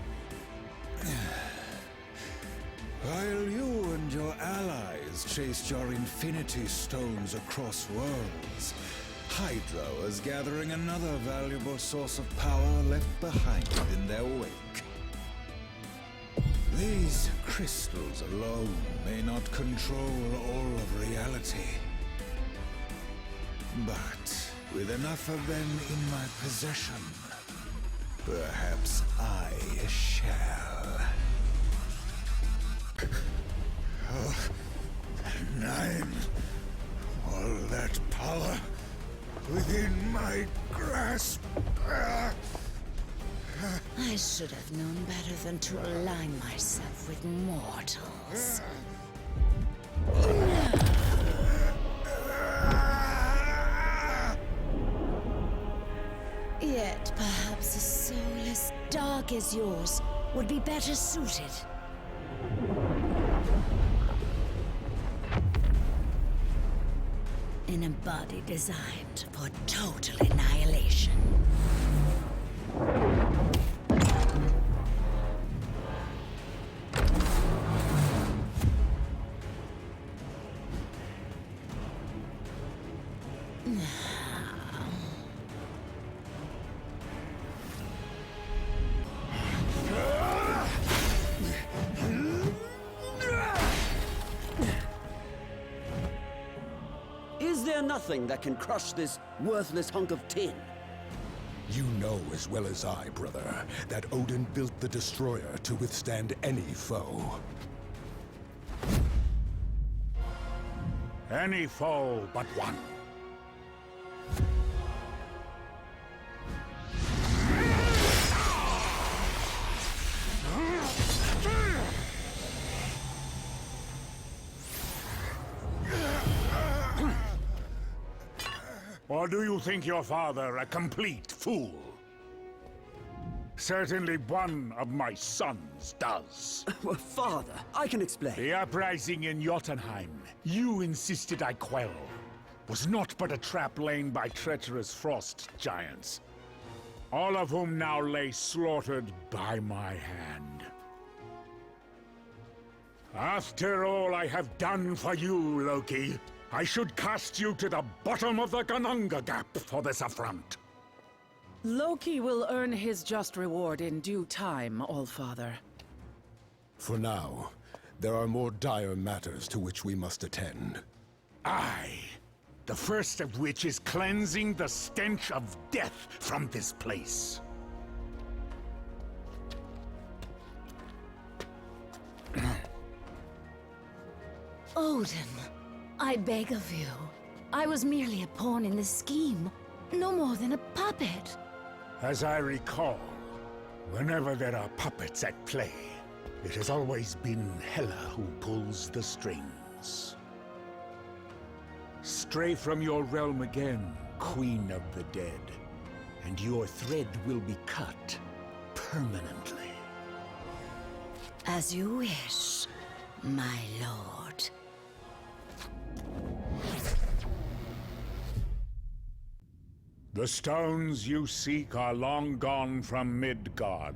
While you and your allies chased your Infinity Stones across worlds, Hydra was gathering another valuable source of power left behind in their wake. These crystals alone may not control all of reality. But with enough of them in my possession, perhaps I shall. Oh, 9. All that power within my grasp. I should have known better than to align myself with mortals. Yet perhaps a soul as dark as yours would be better suited. In a body designed for total annihilation. Is there nothing that can crush this worthless hunk of tin? You know as well as I, brother, that Odin built the Destroyer to withstand any foe. Any foe but one. Or do you think your father a complete fool? Certainly one of my sons does. Well, father, I can explain. The uprising in Jotunheim, you insisted I quell, was not but a trap laid by treacherous frost giants, all of whom now lay slaughtered by my hand. After all I have done for you, Loki, I should cast you to the bottom of the Kananga Gap for this affront. Loki will earn his just reward in due time, All-Father. For now, there are more dire matters to which we must attend. Aye. The first of which is cleansing the stench of death from this place. Odin, I beg of you. I was merely a pawn in this scheme, no more than a puppet. As I recall, whenever there are puppets at play, it has always been Hela who pulls the strings. Stray from your realm again, Queen of the Dead, and your thread will be cut permanently. As you wish, my lord. The stones you seek are long gone from Midgard.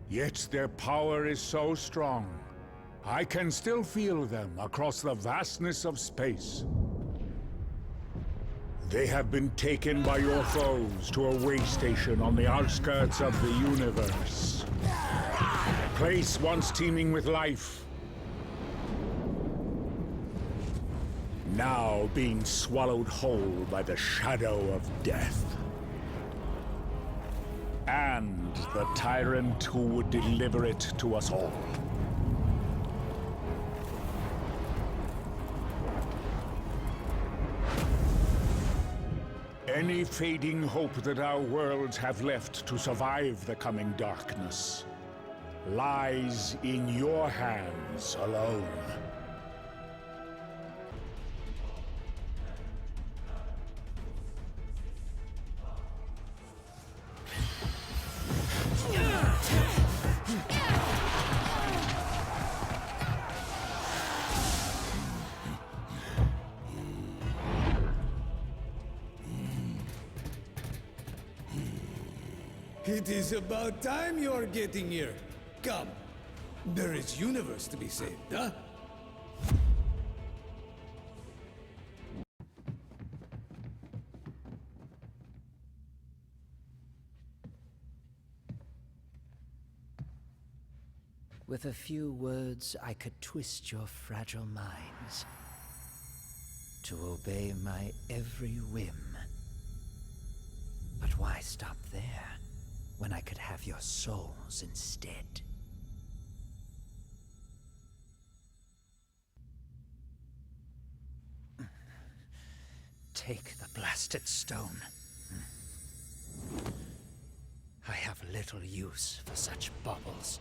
Yet their power is so strong, I can still feel them across the vastness of space. They have been taken by your foes to a way station on the outskirts of the universe. A place once teeming with life, now being swallowed whole by the shadow of death. And the tyrant who would deliver it to us all. Any fading hope that our worlds have left to survive the coming darkness lies in your hands alone. It is about time you're getting here. Come. There is universe to be saved, huh? With a few words, I could twist your fragile minds to obey my every whim. But why stop there, when I could have your souls instead? Take the blasted stone. I have little use for such baubles.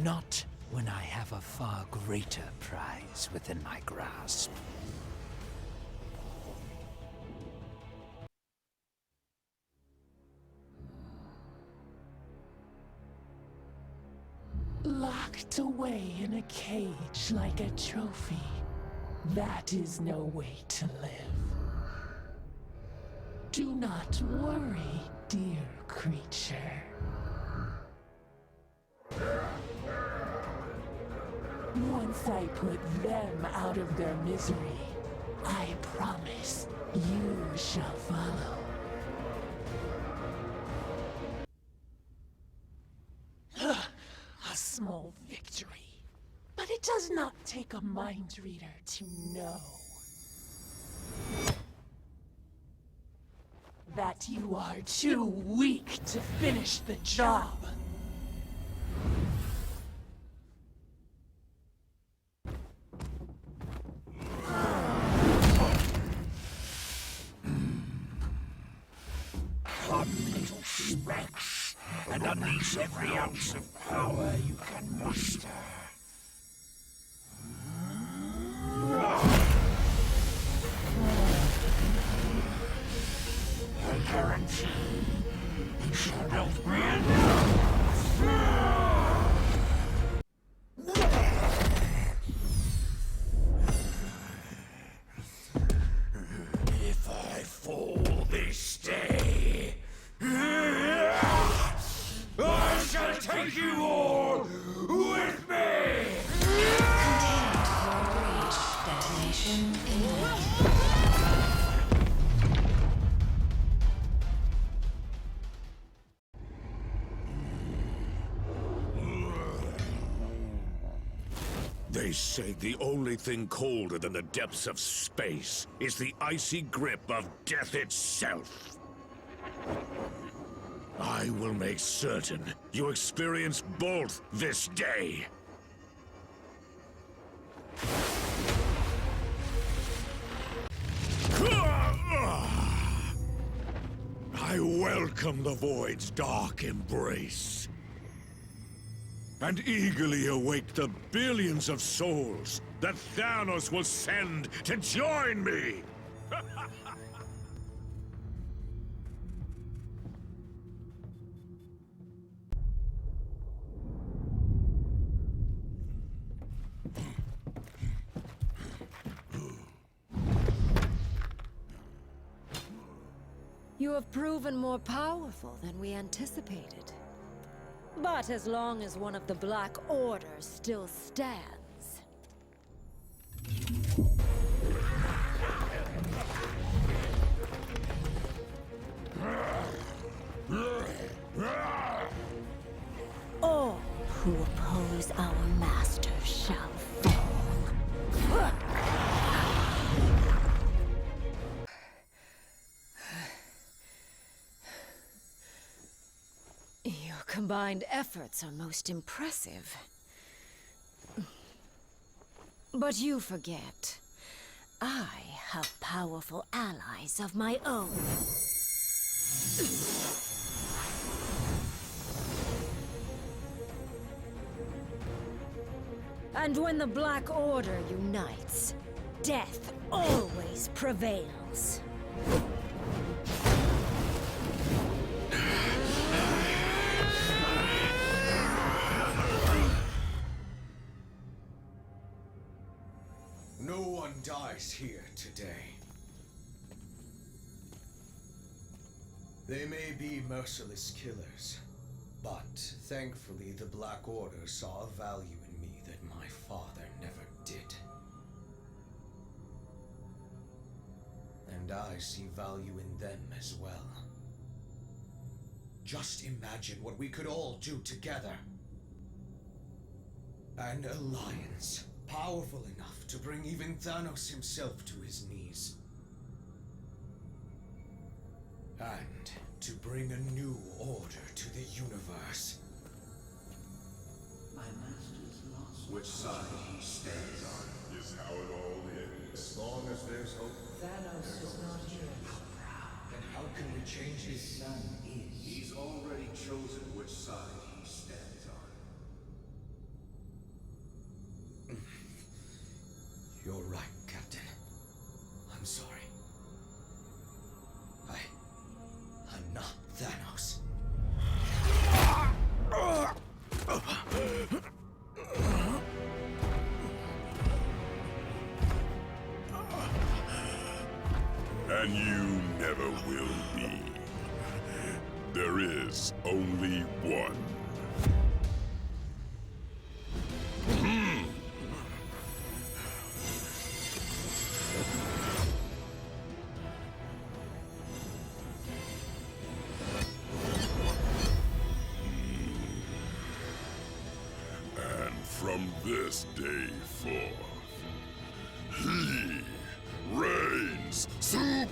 Not when I have a far greater prize within my grasp. Locked away in a cage like a trophy. That is no way to live. Do not worry, dear creature. Once I put them out of their misery, I promise you shall follow. A small victory. But it does not take a mind reader to know that you are too weak to finish the job. Come, little specks, and unleash every ounce of power you can muster. I guarantee you shall not win. If I fall this day, I shall take you all with me! Detonation imminent. They say the only thing colder than the depths of space is the icy grip of death itself. I will make certain you experience both this day. I welcome the Void's dark embrace, and eagerly await the billions of souls that Thanos will send to join me! You have proven more powerful than we anticipated. But as long as one of the Black Order still stands... All who oppose our master shall fall. Your combined efforts are most impressive. But you forget, I have powerful allies of my own. And when the Black Order unites, death always prevails. No one dies here today. They may be merciless killers, but thankfully the Black Order saw a value in me that my father never did. And I see value in them as well. Just imagine what we could all do together. An alliance, powerful enough to bring even Thanos himself to his knees. And to bring a new order to the universe. My master's lost. Which side he stands on is how it all ends. As long as there's hope. Thanos is not here. Then how can we change his son? He's already chosen which side he stands on. You're right, Captain. I'm sorry. I'm not Thanos. And you never will be. There is only one. And from this day forth, he reigns supreme!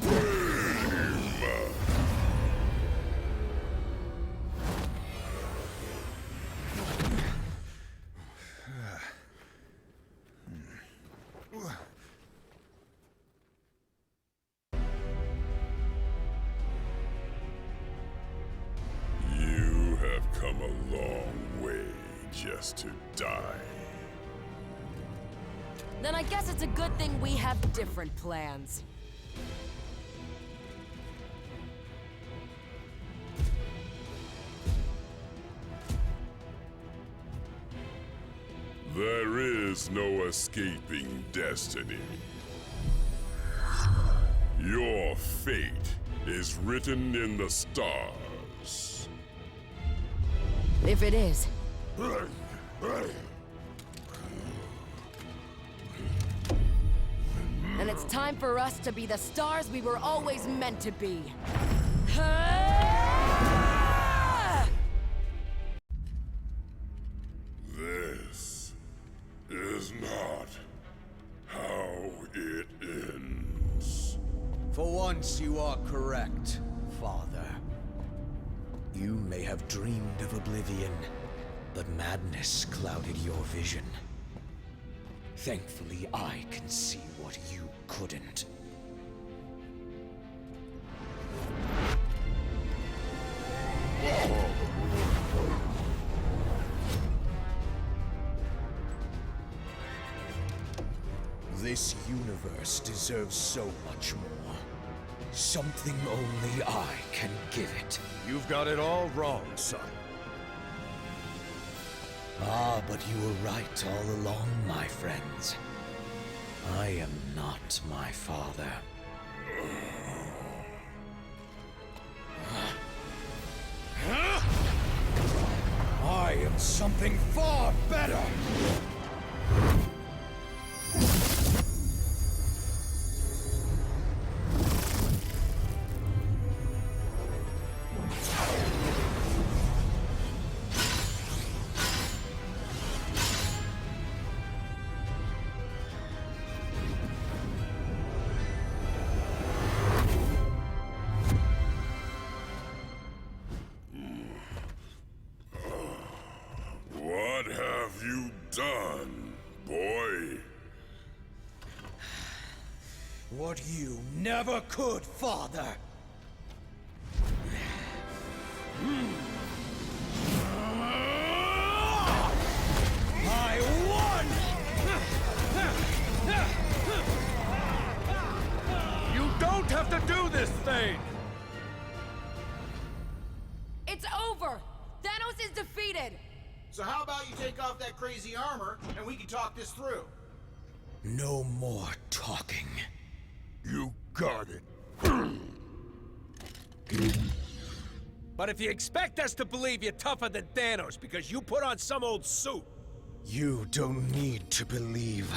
You have come a long way just to die. Then I guess it's a good thing we have different plans. There is no escaping destiny. Your fate is written in the stars. If it is. Then it's time for us to be the stars we were always meant to be. This is not how it ends. For once, you are correct, Father. You may have dreamed of oblivion, but madness clouded your vision. Thankfully, I can see what you couldn't. This universe deserves so much more. Something only I can give it. You've got it all wrong, son. Ah, but you were right all along, my friends. I am not my father. I am something far better! What have you done, boy? What you never could, Father! I won! You don't have to do this thing! It's over! Thanos is defeated! So how about you take off that crazy armor, and we can talk this through? No more talking. You got it. But if you expect us to believe you're tougher than Thanos because you put on some old suit... You don't need to believe.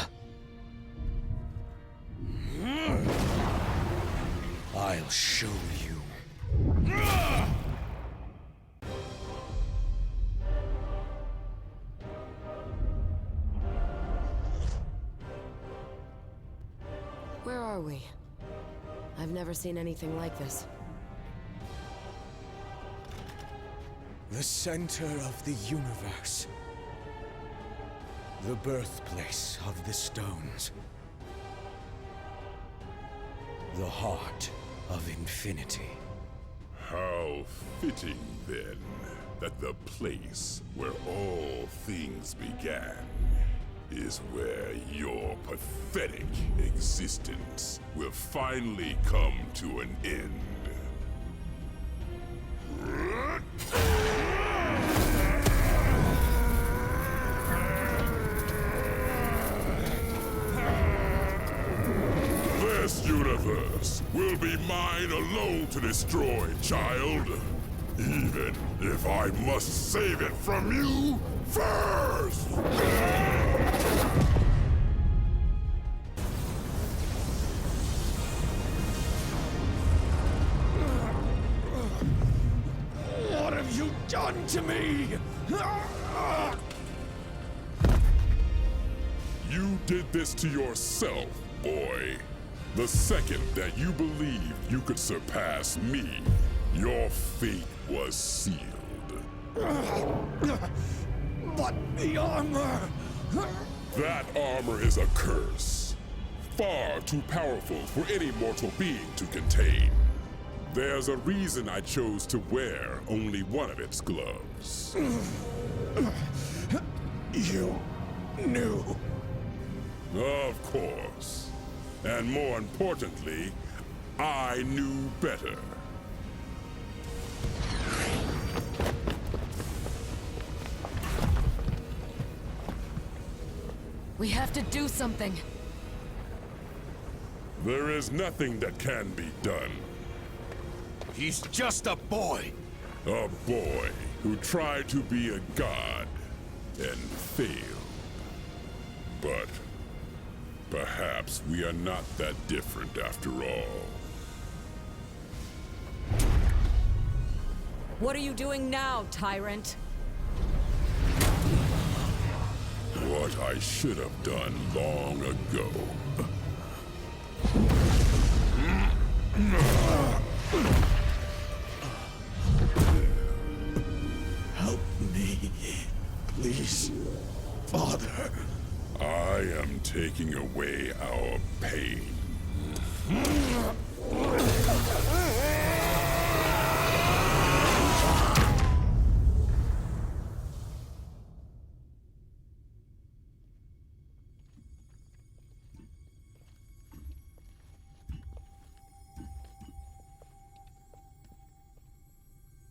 I'll show you. Where are we? I've never seen anything like this. The center of the universe. The birthplace of the stones. The heart of infinity. How fitting, then, that the place where all things began is where your pathetic existence will finally come to an end. This universe will be mine alone to destroy, child. Even if I must save it from you first! What have you done to me? You did this to yourself, boy. The second that you believed you could surpass me, your fate was sealed. But the armor... That armor is a curse. Far too powerful for any mortal being to contain. There's a reason I chose to wear only one of its gloves. You knew. Of course. And more importantly, I knew better. We have to do something. There is nothing that can be done. He's just a boy. A boy who tried to be a god and failed. But perhaps we are not that different after all. What are you doing now, tyrant? What I should have done long ago. Help me, please, Father. I am taking away our pain.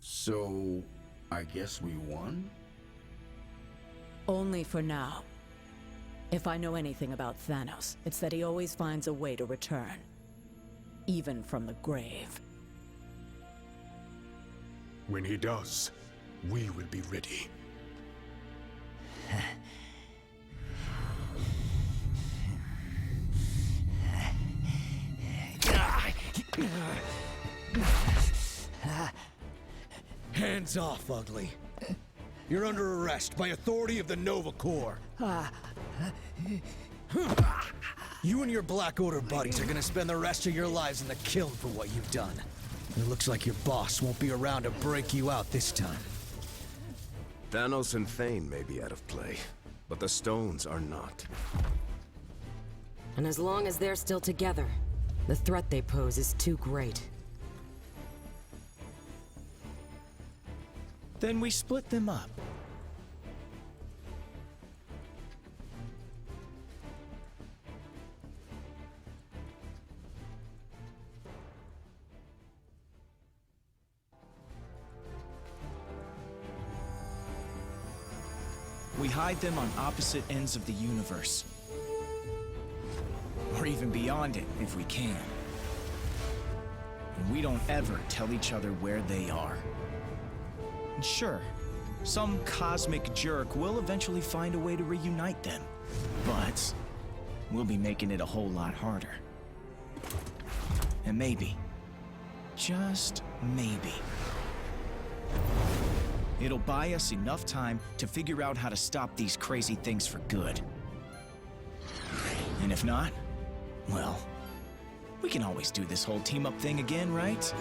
So, I guess we won? Only for now. If I know anything about Thanos, it's that he always finds a way to return. Even from the grave. When he does, we will be ready. Hands off, ugly. You're under arrest by authority of the Nova Corps. You and your Black Order buddies are gonna spend the rest of your lives in the kiln for what you've done. It looks like your boss won't be around to break you out this time. Thanos and Thane may be out of play, but the stones are not. And as long as they're still together, the threat they pose is too great. Then we split them up. We hide them on opposite ends of the universe. Or even beyond it, if we can. And we don't ever tell each other where they are. Sure, some cosmic jerk will eventually find a way to reunite them. But we'll be making it a whole lot harder. And maybe, just maybe, it'll buy us enough time to figure out how to stop these crazy things for good. And if not, well, we can always do this whole team-up thing again, right?